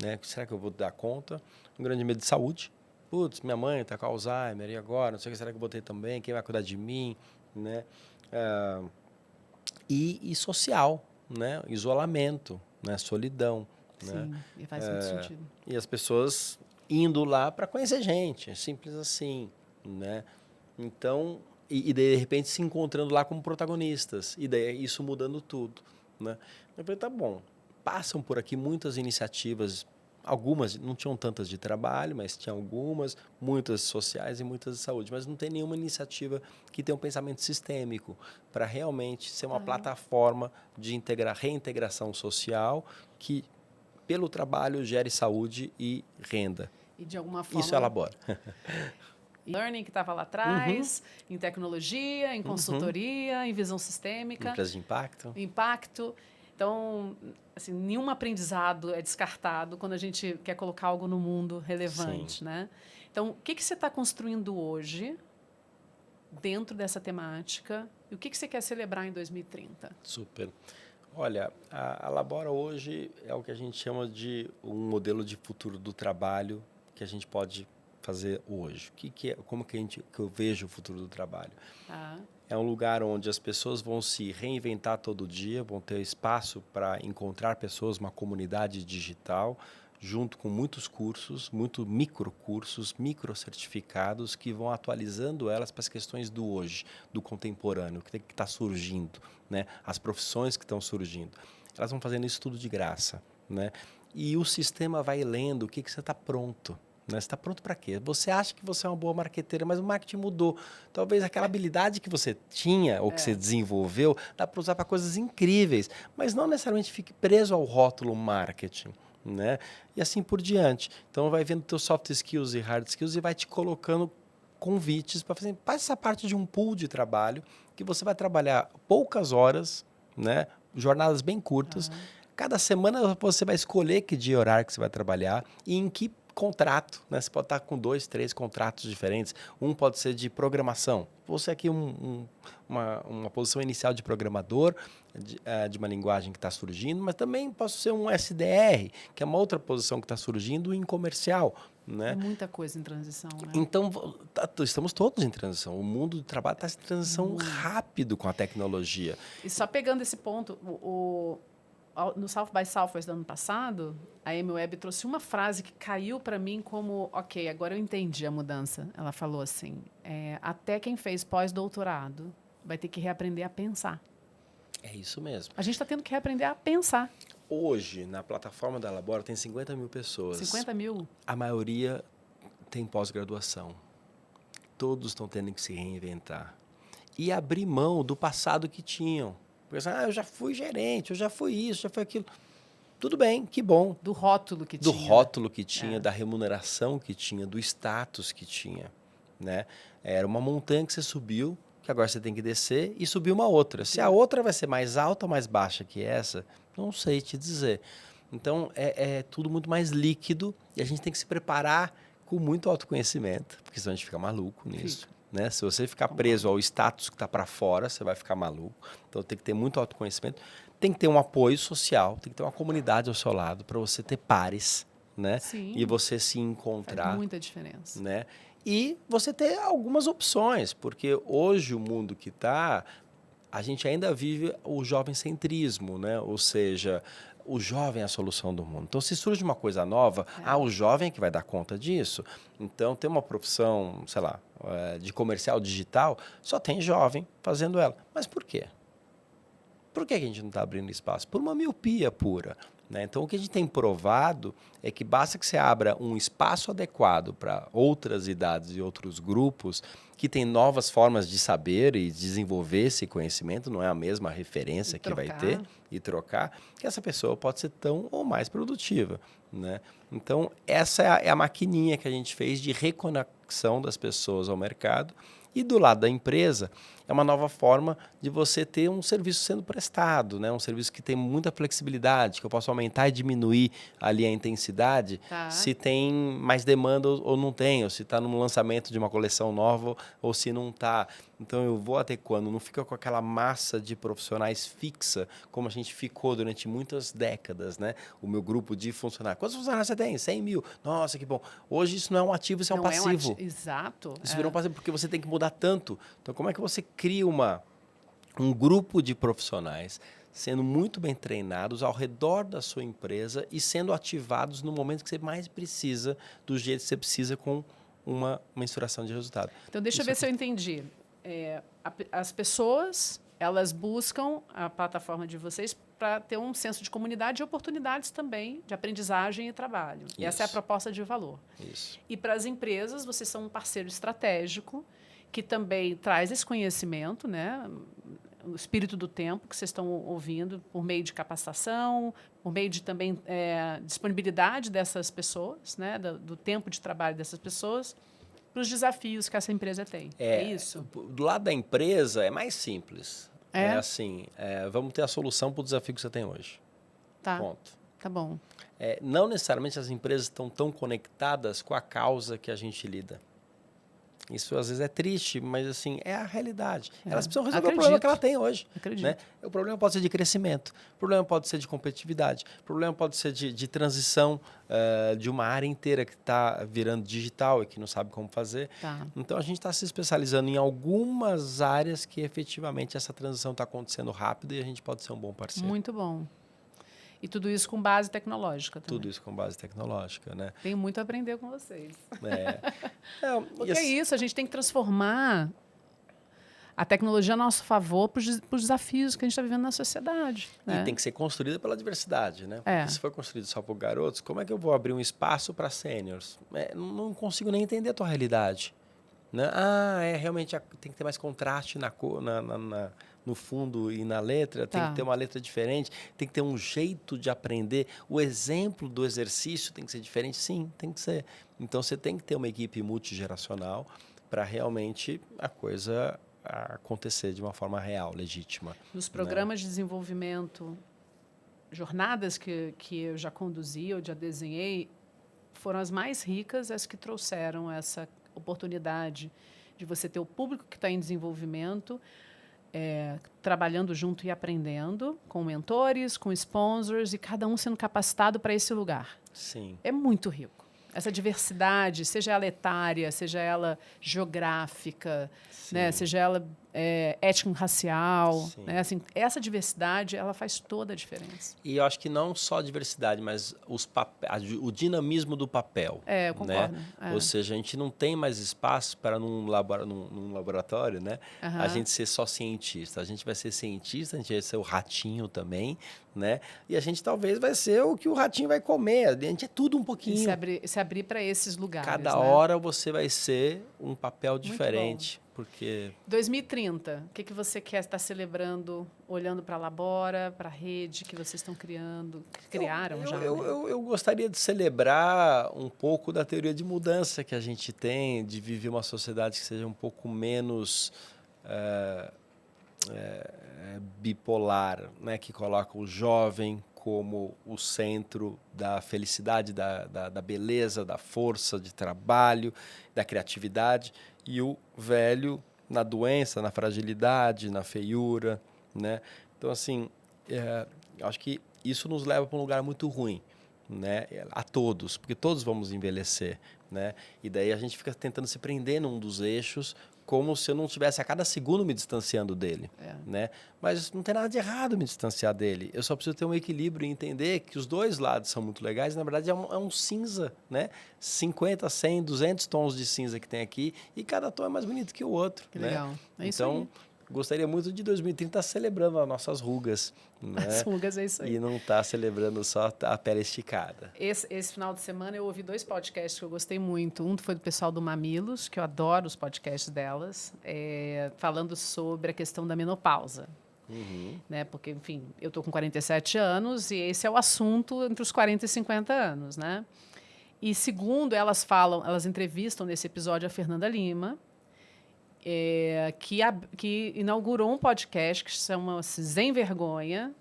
né? Será que eu vou dar conta? Um grande medo de saúde. Putz, minha mãe está com Alzheimer, e agora? Não sei o que, será que eu vou ter também? Quem vai cuidar de mim? Né? E social, né? Isolamento, né? Solidão. Sim, né? e faz muito sentido. E as pessoas indo lá para conhecer gente, é simples assim. Né? Então, e de repente se encontrando lá como protagonistas, e daí isso mudando tudo. Né? Eu falei, tá bom, passam por aqui muitas iniciativas. Algumas não tinham tantas de trabalho, mas tinha algumas, muitas sociais e muitas de saúde. Mas não tem nenhuma iniciativa que tenha um pensamento sistêmico para realmente ser uma plataforma de reintegração social que, pelo trabalho, gere saúde e renda. E de alguma forma... Isso elabora. Learning que estava lá atrás, em tecnologia, em consultoria, em visão sistêmica. Empresas de impacto. Impacto. Então, assim, nenhum aprendizado é descartado quando a gente quer colocar algo no mundo relevante, né? Então, o que você está construindo hoje dentro dessa temática e o que você quer celebrar em 2030? Super. Olha, a Labora hoje é o que a gente chama de um modelo de futuro do trabalho que a gente pode fazer hoje. Como que eu vejo o futuro do trabalho? É um lugar onde as pessoas vão se reinventar todo dia, vão ter espaço para encontrar pessoas, uma comunidade digital, junto com muitos cursos, microcursos, microcertificados que vão atualizando elas para as questões do hoje, do contemporâneo, que está surgindo, né? As profissões que estão surgindo. Elas vão fazendo isso tudo de graça. Né? E o sistema vai lendo o que você está pronto. Né? Você está pronto para quê? Você acha que você é uma boa marqueteira, mas o marketing mudou. Talvez aquela habilidade que você tinha ou que você desenvolveu, dá para usar para coisas incríveis, mas não necessariamente fique preso ao rótulo marketing. Né? E assim por diante. Então, vai vendo teus soft skills e hard skills e vai te colocando convites para fazer. Faz essa parte de um pool de trabalho que você vai trabalhar poucas horas, né? Jornadas bem curtas. Cada semana você vai escolher que dia e horário que você vai trabalhar e em que contrato, né? Você pode estar com 2, 3 contratos diferentes. Um pode ser de programação. Você aqui uma posição inicial de programador, de uma linguagem que está surgindo, mas também posso ser um SDR, que é uma outra posição que está surgindo em comercial. Né? É muita coisa em transição. Né? Então, estamos todos em transição. O mundo do trabalho está em transição rápido com a tecnologia. E só pegando esse ponto, no South by Southwest do ano passado, a Amy Webb trouxe uma frase que caiu para mim como, ok, agora eu entendi a mudança. Ela falou assim, até quem fez pós-doutorado vai ter que reaprender a pensar. É isso mesmo. A gente está tendo que reaprender a pensar. Hoje, na plataforma da Labora, tem 50 mil pessoas. 50 mil? A maioria tem pós-graduação. Todos estão tendo que se reinventar. E abrir mão do passado que tinham. Porque, eu já fui gerente, eu já fui isso, já fui aquilo. Tudo bem, que bom. Do rótulo que tinha. Do rótulo que tinha, da remuneração que tinha, do status que tinha. Né? Era uma montanha que você subiu, que agora você tem que descer e subir uma outra. Se a outra vai ser mais alta ou mais baixa que essa, não sei te dizer. Então, é tudo muito mais líquido e a gente tem que se preparar com muito autoconhecimento, porque senão a gente fica maluco nisso. Né? Se você ficar preso ao status que está para fora, você vai ficar maluco. Então, tem que ter muito autoconhecimento. Tem que ter um apoio social, tem que ter uma comunidade ao seu lado para você ter pares, né? Sim. E você se encontrar. Faz muita diferença. Né? E você ter algumas opções, porque hoje o mundo que está, a gente ainda vive o jovem-centrismo, né? Ou seja, o jovem é a solução do mundo. Então, se surge uma coisa nova, o jovem é que vai dar conta disso. Então, tem uma profissão, sei lá, de comercial digital, só tem jovem fazendo ela. Mas por quê? Por que a gente não está abrindo espaço? Por uma miopia pura. Né? Então, o que a gente tem provado é que basta que você abra um espaço adequado para outras idades e outros grupos que têm novas formas de saber e desenvolver esse conhecimento, não é a mesma referência que vai ter, e trocar, que essa pessoa pode ser tão ou mais produtiva. Né? Então, essa é a maquininha que a gente fez de reconexão das pessoas ao mercado. E do lado da empresa, é uma nova forma de você ter um serviço sendo prestado, né? Um serviço que tem muita flexibilidade, que eu posso aumentar e diminuir ali a intensidade, se tem mais demanda ou não tem, ou se está no lançamento de uma coleção nova ou se não está. Então, eu vou até quando não fica com aquela massa de profissionais fixa, como a gente ficou durante muitas décadas, né? O meu grupo de funcionários. Quantos funcionários você tem? 100 mil. Nossa, que bom. Hoje isso não é um ativo, isso é um passivo. Exato. Isso virou um passivo porque você tem que mudar tanto. Então, como é que você cria um grupo de profissionais sendo muito bem treinados ao redor da sua empresa e sendo ativados no momento que você mais precisa, do jeito que você precisa, com uma mensuração de resultado? Então, deixa eu ver se eu entendi. As pessoas, elas buscam a plataforma de vocês para ter um senso de comunidade e oportunidades também de aprendizagem e trabalho. Isso. Essa é a proposta de valor. Isso. E para as empresas, vocês são um parceiro estratégico que também traz esse conhecimento, né? O espírito do tempo que vocês estão ouvindo por meio de capacitação, por meio de também disponibilidade dessas pessoas, né? Do tempo de trabalho dessas pessoas, para os desafios que essa empresa tem. É isso? Do lado da empresa é mais simples. É assim, vamos ter a solução para o desafio que você tem hoje. Tá. Ponto. Tá bom. Não necessariamente as empresas estão tão conectadas com a causa que a gente lida. Isso às vezes é triste, mas assim, é a realidade. Elas precisam resolver o problema que ela tem hoje. Né? O problema pode ser de crescimento, o problema pode ser de competitividade, o problema pode ser de transição de uma área inteira que está virando digital e que não sabe como fazer. Tá. Então, a gente está se especializando em algumas áreas que efetivamente essa transição está acontecendo rápido e a gente pode ser um bom parceiro. Muito bom. E tudo isso com base tecnológica também. Tudo isso com base tecnológica, né? Tenho muito a aprender com vocês. Porque é isso, a gente tem que transformar a tecnologia a nosso favor para os desafios que a gente está vivendo na sociedade. Né? E tem que ser construída pela diversidade, né? Porque se for construído só por garotos, como é que eu vou abrir um espaço para sêniors? Não consigo nem entender a tua realidade. Né? Realmente tem que ter mais contraste na cor, no fundo e na letra, tem que ter uma letra diferente, tem que ter um jeito de aprender. O exemplo do exercício tem que ser diferente? Sim, tem que ser. Então, você tem que ter uma equipe multigeracional para realmente a coisa acontecer de uma forma real, legítima. Nos programas de desenvolvimento, jornadas que eu já conduzi, eu já desenhei, foram as mais ricas, as que trouxeram essa oportunidade de você ter o público que está em desenvolvimento, trabalhando junto e aprendendo, com mentores, com sponsors, e cada um sendo capacitado para esse lugar. Sim. É muito rico. Essa diversidade, seja ela etária, seja ela geográfica, né, seja ela étnico-racial, né, assim, essa diversidade ela faz toda a diferença. E eu acho que não só a diversidade, mas o dinamismo do papel. Eu concordo. Né? Ou seja, a gente não tem mais espaço para num laboratório, né? A gente ser só cientista. A gente vai ser cientista, a gente vai ser o ratinho também, né? E a gente talvez vai ser o que o ratinho vai comer. A gente é tudo um pouquinho. E se abrir para esses lugares. Cada hora você vai ser um papel diferente. Porque 2030, o que você quer estar celebrando, olhando para a Labora, para a rede que vocês estão criando, que criaram já? Eu gostaria de celebrar um pouco da teoria de mudança que a gente tem, de viver uma sociedade que seja um pouco menos bipolar, né, que coloca o jovem como o centro da felicidade, da beleza, da força de trabalho, da criatividade, e o velho na doença, na fragilidade, na feiura, né? Então, assim, acho que isso nos leva para um lugar muito ruim, né? A todos, porque todos vamos envelhecer, né? E daí a gente fica tentando se prender num dos eixos, como se eu não estivesse a cada segundo me distanciando dele, né? Mas não tem nada de errado me distanciar dele. Eu só preciso ter um equilíbrio e entender que os dois lados são muito legais. Na verdade, é um cinza, né? 50, 100, 200 tons de cinza que tem aqui e cada tom é mais bonito que o outro, Que né? legal. É isso então, gostaria muito de 2030 estar celebrando as nossas rugas, né? As rugas, é isso aí. E não estar celebrando só a pele esticada. Esse final de semana eu ouvi 2 podcasts que eu gostei muito. Um foi do pessoal do Mamilos, que eu adoro os podcasts delas, falando sobre a questão da menopausa. Né? Porque, enfim, eu estou com 47 anos e esse é o assunto entre os 40 e 50 anos, né? E segundo, elas entrevistam nesse episódio a Fernanda Lima, que inaugurou um podcast que chama-se Sem Vergonha,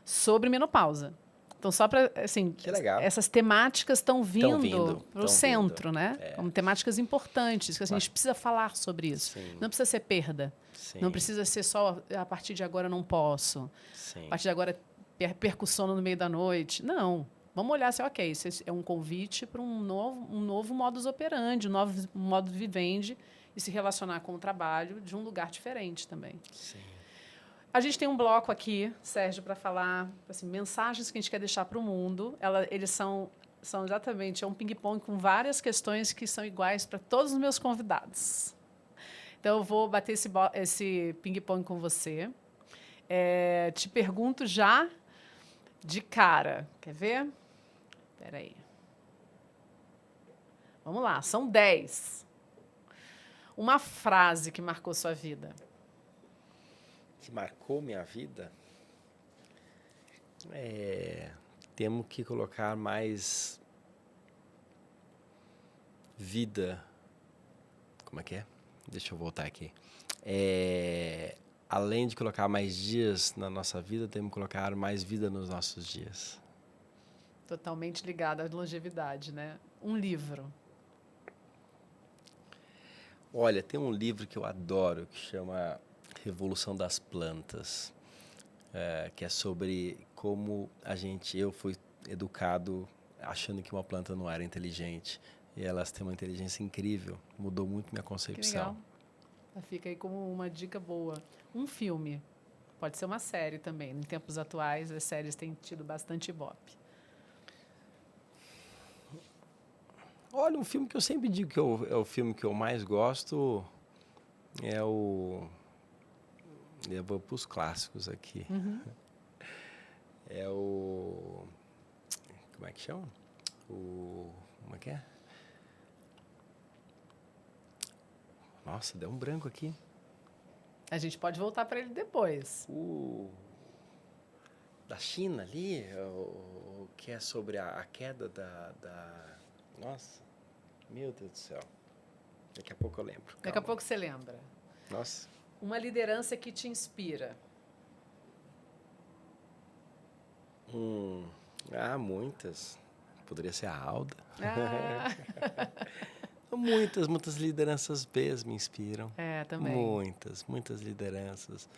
sobre menopausa. Então, só para, assim, que legal. Essas temáticas estão vindo para o centro, né? É. Como temáticas importantes, que assim, a gente precisa falar sobre isso. Sim. Não precisa ser perda. Sim. Não precisa ser só, a partir de agora não posso. Sim. A partir de agora percussão no meio da noite. Não. Vamos olhar assim, ok, isso é um convite para um novo modus operandi, um novo modo vivendi e se relacionar com o trabalho de um lugar diferente também. Sim. A gente tem um bloco aqui, Sérgio, para falar assim, mensagens que a gente quer deixar para o mundo. Eles são exatamente um ping-pong com várias questões que são iguais para todos os meus convidados. Então, eu vou bater esse ping-pong com você. Te pergunto já de cara. Quer ver? Espera aí. Vamos lá, são 10. Uma frase que marcou sua vida. Que marcou minha vida? Temos que colocar mais vida. Como é que é? Deixa eu voltar aqui. Além de colocar mais dias na nossa vida, temos que colocar mais vida nos nossos dias. Totalmente ligado à longevidade, né? Um livro. Olha, tem um livro que eu adoro que chama Revolução das Plantas, que é sobre como eu fui educado achando que uma planta não era inteligente e elas têm uma inteligência incrível, mudou muito minha concepção. Que legal. Fica aí como uma dica boa. Um filme, pode ser uma série também. Em tempos atuais, as séries têm tido bastante ibope. Olha, um filme que eu sempre digo que é o filme que eu mais gosto eu vou para os clássicos aqui. Como é que chama? Como é que é? Nossa, deu um branco aqui. A gente pode voltar para ele depois. Da China ali, o que é sobre a queda da... Nossa, meu Deus do céu. Daqui a pouco eu lembro. Calma. Daqui a pouco você lembra. Nossa. Uma liderança que te inspira. Muitas. Poderia ser a Alda. Ah. Muitas lideranças Bs me inspiram. Também. Muitas lideranças.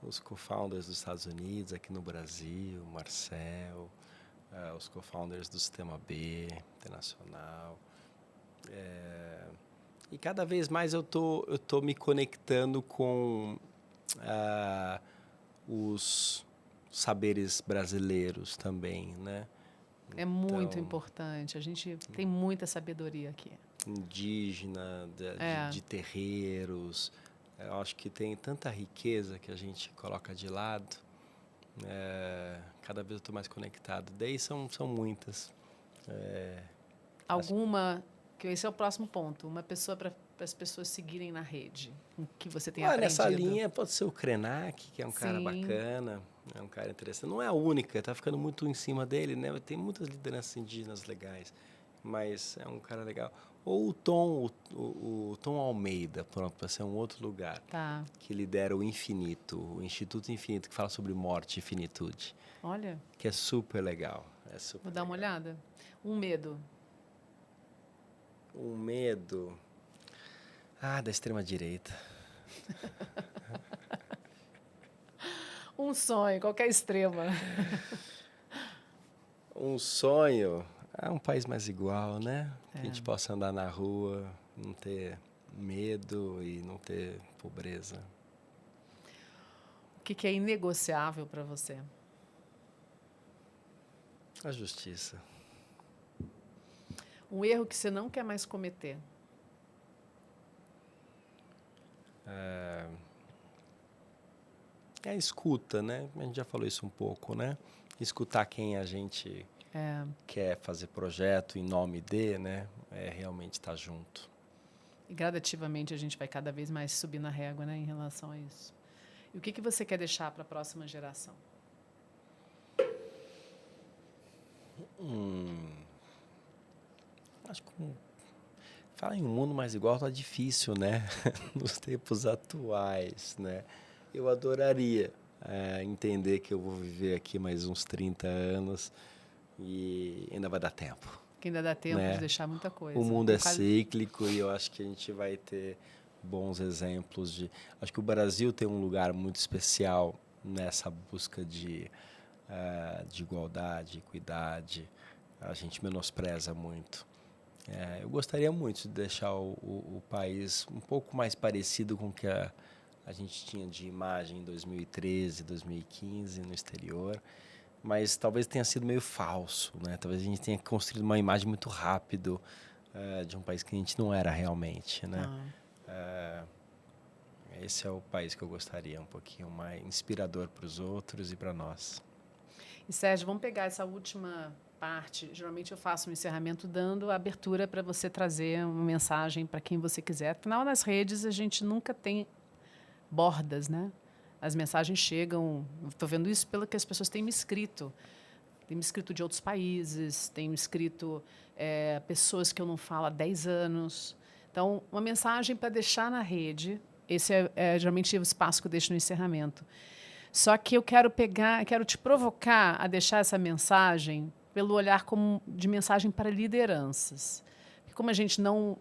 Os co-founders dos Estados Unidos, aqui no Brasil, Marcel, os co-founders do Sistema B, Internacional. E cada vez mais eu tô me conectando com os saberes brasileiros também, né? É muito importante. A gente tem muita sabedoria aqui. Indígena, de terreiros. Eu acho que tem tanta riqueza que a gente coloca de lado. Cada vez eu estou mais conectado. Daí são muitas. Alguma... que esse é o próximo ponto. Uma pessoa para as pessoas seguirem na rede. O que você tem aprendido. Nessa linha pode ser o Krenak, que é um cara bacana. É um cara interessante. Não é a única, está ficando muito em cima dele, né? Tem muitas lideranças indígenas legais, mas é um cara legal. Ou o Tom, o Tom Almeida, pronto, vai ser um outro lugar. Tá. Que lidera o Infinito, o Instituto Infinito, que fala sobre morte e finitude. Olha. Que é super legal. É super Vou dar uma legal. olhada. Um medo. Um medo... da extrema-direita. Um sonho, qualquer extrema. Um sonho... um país mais igual, né? Que a gente possa andar na rua, não ter medo e não ter pobreza. O que é inegociável para você? A justiça. Um erro que você não quer mais cometer? É a escuta, né? A gente já falou isso um pouco, né? Escutar quem a gente quer fazer projeto em nome de, né? É realmente estar junto. E gradativamente a gente vai cada vez mais subir na régua, né, em relação a isso. E o que você quer deixar para a próxima geração? Acho que falar em um mundo mais igual tá difícil, né? Nos tempos atuais, né? Eu adoraria entender que eu vou viver aqui mais uns 30 anos e ainda vai dar tempo. Que ainda dá tempo, né? De deixar muita coisa. O mundo é cíclico e eu acho que a gente vai ter bons exemplos de... Acho que o Brasil tem um lugar muito especial nessa busca de igualdade, equidade. A gente menospreza muito. Eu gostaria muito de deixar o país um pouco mais parecido com o que a gente tinha de imagem em 2013, 2015 no exterior, mas talvez tenha sido meio falso, né? Talvez a gente tenha construído uma imagem muito rápido de um país que a gente não era realmente, né? Esse é o país que eu gostaria, um pouquinho mais inspirador para os outros e para nós. E Sérgio, vamos pegar essa última parte. Geralmente eu faço um encerramento dando a abertura para você trazer uma mensagem para quem você quiser. Afinal, nas redes a gente nunca tem bordas, né? As mensagens chegam... Estou vendo isso pelo que as pessoas têm me escrito. Têm me escrito de outros países, têm me escrito pessoas que eu não falo há 10 anos. Então, uma mensagem para deixar na rede. Esse é geralmente o espaço que eu deixo no encerramento. Só que eu quero te provocar a deixar essa mensagem pelo olhar de mensagem para lideranças. Porque como a gente não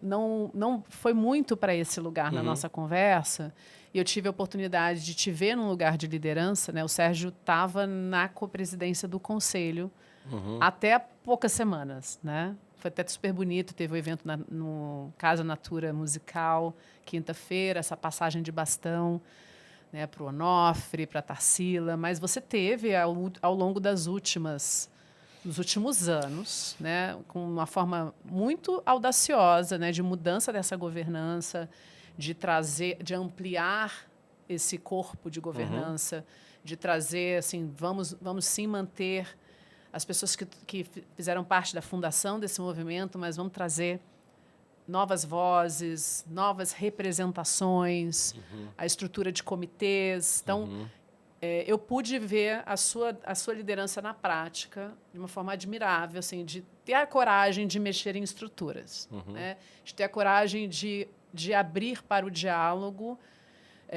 foi muito para esse lugar na nossa conversa, e eu tive a oportunidade de te ver num lugar de liderança, né? O Sérgio estava na copresidência do conselho até há poucas semanas, né? Foi até super bonito, teve o evento no Casa Natura Musical, quinta-feira, essa passagem de bastão, né, para o Onofre, para a Tarsila, mas você teve, ao longo dos últimos anos, né, com uma forma muito audaciosa, né, de mudança dessa governança, de ampliar esse corpo de governança, de trazer, assim, vamos sim manter as pessoas que fizeram parte da fundação desse movimento, mas vamos trazer novas vozes, novas representações, a estrutura de comitês. Então, eu pude ver a sua liderança na prática de uma forma admirável, assim, de ter a coragem de mexer em estruturas, né? De ter a coragem de abrir para o diálogo,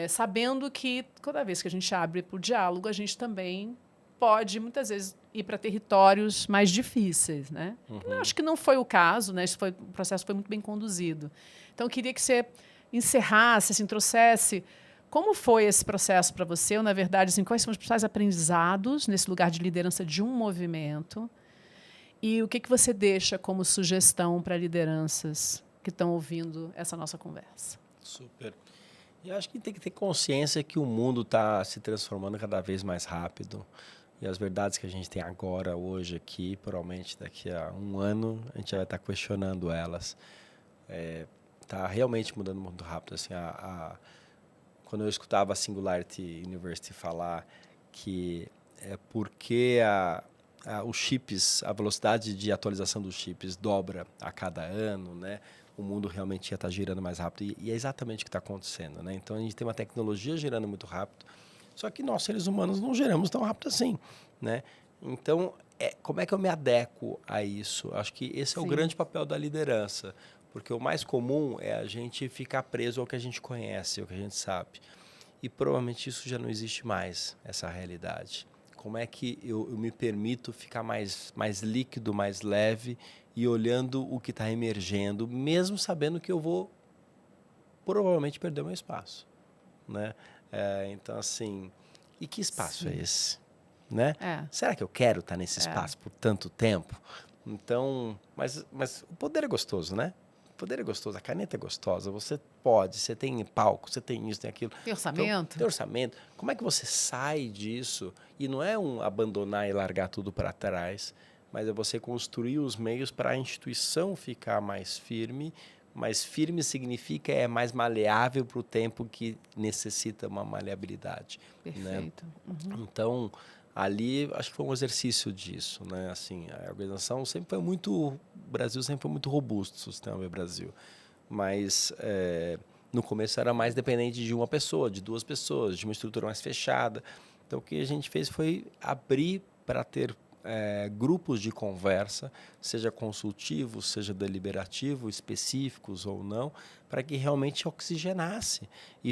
sabendo que, toda vez que a gente abre para o diálogo, a gente também pode, muitas vezes, ir para territórios mais difíceis, né? Eu acho que não foi o caso, né? O processo foi muito bem conduzido. Então, eu queria que você encerrasse, assim, trouxesse como foi esse processo para você, ou, na verdade, assim, quais são os principais aprendizados nesse lugar de liderança de um movimento e o que você deixa como sugestão para lideranças que estão ouvindo essa nossa conversa. Super. E eu acho que tem que ter consciência que o mundo está se transformando cada vez mais rápido. E as verdades que a gente tem agora, hoje, aqui, provavelmente daqui a um ano, a gente vai estar questionando elas. Está realmente mudando muito rápido. Assim, quando eu escutava a Singularity University falar que porque os chips, a velocidade de atualização dos chips dobra a cada ano, né? O mundo realmente ia estar girando mais rápido. E é exatamente o que está acontecendo, né? Então, a gente tem uma tecnologia girando muito rápido, só que nós, seres humanos, não giramos tão rápido assim, né? Então, como é que eu me adequo a isso? Acho que esse é o grande papel da liderança. Porque o mais comum é a gente ficar preso ao que a gente conhece, ao que a gente sabe. E provavelmente isso já não existe mais, essa realidade. Como é que eu me permito ficar mais líquido, mais leve e olhando o que está emergendo, mesmo sabendo que eu vou provavelmente perder o meu espaço, né? Então, assim, e que espaço é esse? Né? Será que eu quero estar nesse espaço por tanto tempo? Então, mas o poder é gostoso, né? O poder é gostoso, a caneta é gostosa, você tem palco, você tem isso, tem aquilo. Tem orçamento. Então, tem orçamento. Como é que você sai disso? E não é abandonar e largar tudo para trás, mas é você construir os meios para a instituição ficar mais firme. Mais firme significa mais maleável para o tempo que necessita uma maleabilidade. Perfeito. Né? Então, ali, acho que foi um exercício disso, né? Assim, a organização sempre foi o Brasil sempre foi muito robusto, o Sistema B Brasil. Mas, no começo era mais dependente de uma pessoa, de duas pessoas, de uma estrutura mais fechada. Então, o que a gente fez foi abrir para ter grupos de conversa, seja consultivos, seja deliberativo, específicos ou não, para que realmente oxigenasse e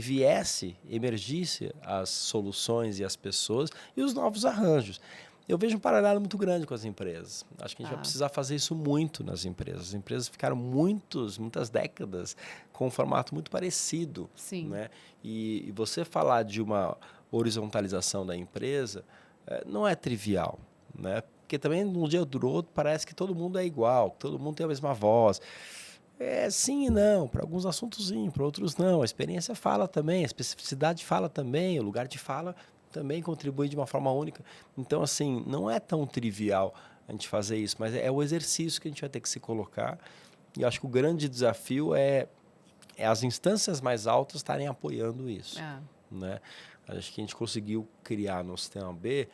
emergisse as soluções e as pessoas e os novos arranjos. Eu vejo um paralelo muito grande com as empresas. Acho que a gente vai precisar fazer isso muito nas empresas. As empresas ficaram muitas décadas com um formato muito parecido. Sim. Né? E você falar de uma horizontalização da empresa não é trivial. Né? Porque também, de um dia para o outro, parece que todo mundo é igual, que todo mundo tem a mesma voz. Sim e não, para alguns assuntos sim, para outros não. A experiência fala também, a especificidade fala também, o lugar de fala também contribui de uma forma única. Então, assim, não é tão trivial a gente fazer isso, mas é o exercício que a gente vai ter que se colocar. E acho que o grande desafio é as instâncias mais altas estarem apoiando isso. Né? Acho que a gente conseguiu criar no Sistema B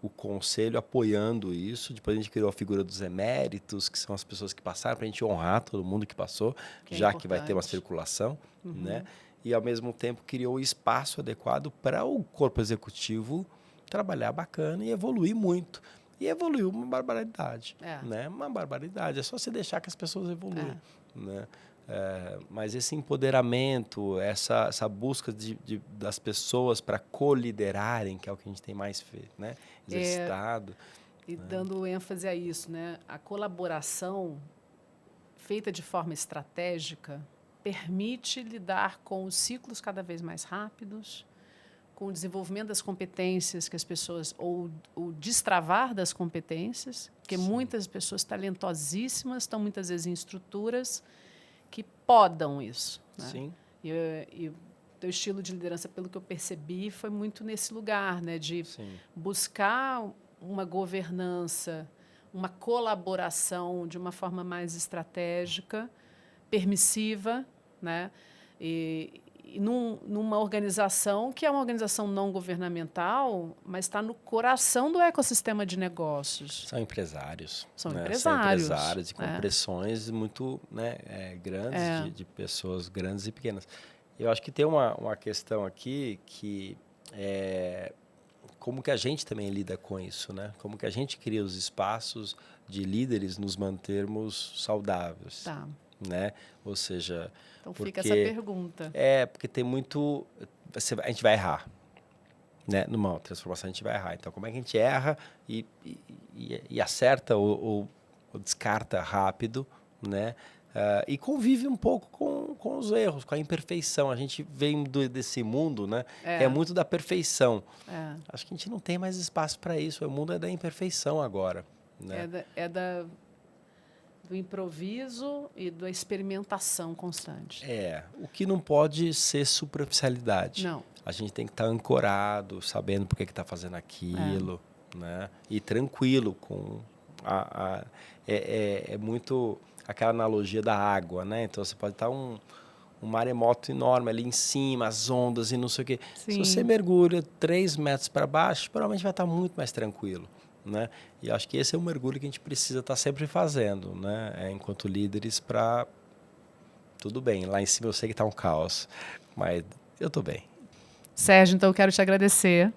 o conselho apoiando isso. Depois a gente criou a figura dos eméritos, que são as pessoas que passaram, para a gente honrar todo mundo que passou, que vai ter uma circulação. Né? E, ao mesmo tempo, criou o espaço adequado para o corpo executivo trabalhar bacana e evoluir muito. E evoluiu uma barbaridade. Né? Uma barbaridade. É só você deixar que as pessoas evoluem. Né? Mas esse empoderamento, essa busca das pessoas para co-liderarem, que é o que a gente tem mais feito, né? Exercitado. E dando ênfase a isso, né? A colaboração feita de forma estratégica permite lidar com os ciclos cada vez mais rápidos, com o desenvolvimento das competências que as pessoas, ou o destravar das competências, porque muitas pessoas talentosíssimas estão muitas vezes em estruturas que podam isso. Né? Sim. E o teu estilo de liderança, pelo que eu percebi, foi muito nesse lugar, né? De buscar uma governança, uma colaboração de uma forma mais estratégica, permissiva, né? E numa organização que é uma organização não governamental, mas está no coração do ecossistema de negócios. São empresários. São empresários. São empresários e com pressões muito grandes, de pessoas grandes e pequenas. Eu acho que tem uma questão aqui que como que a gente também lida com isso, né? Como que a gente cria os espaços de líderes nos mantermos saudáveis. Né? Ou seja... Então fica essa pergunta. Porque tem muito... A gente vai errar. Né? Numa transformação a gente vai errar. Então, como é que a gente erra e acerta ou descarta rápido, né? E convive um pouco com os erros, com a imperfeição. A gente vem desse mundo, né? Que é muito da perfeição. Acho que a gente não tem mais espaço para isso. O mundo é da imperfeição agora. Né? Do improviso e da experimentação constante. O que não pode ser superficialidade. Não. A gente tem que estar ancorado, sabendo por que está fazendo aquilo, né? E tranquilo com é muito aquela analogia da água, né? Então você pode estar um maremoto enorme ali em cima, as ondas e não sei o quê. Se você mergulha 3 metros para baixo, provavelmente vai estar muito mais tranquilo. Né? E acho que esse é um mergulho que a gente precisa estar sempre fazendo, né? Enquanto líderes, para... Tudo bem, lá em cima eu sei que está um caos, mas eu estou bem. Sérgio, então eu quero te agradecer.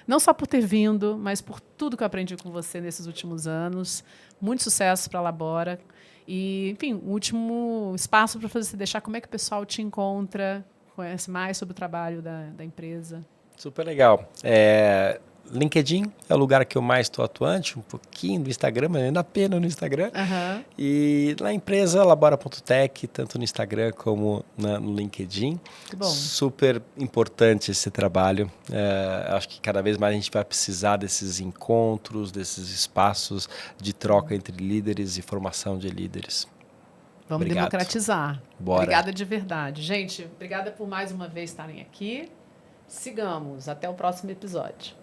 Não só por ter vindo, mas por tudo que eu aprendi com você nesses últimos anos. Muito sucesso para a Labora. E, enfim, o último espaço para você deixar como é que o pessoal te encontra, conhece mais sobre o trabalho da empresa. Super legal. LinkedIn é o lugar que eu mais estou atuante, um pouquinho no Instagram, mas ainda apenas no Instagram. Uhum. E na empresa Labora.tech, tanto no Instagram como no LinkedIn. Que bom. Super importante esse trabalho. Acho que cada vez mais a gente vai precisar desses encontros, desses espaços de troca entre líderes e formação de líderes. Vamos Obrigado. democratizar. Bora. Obrigada de verdade. Gente, obrigada por mais uma vez estarem aqui. Sigamos. Até o próximo episódio.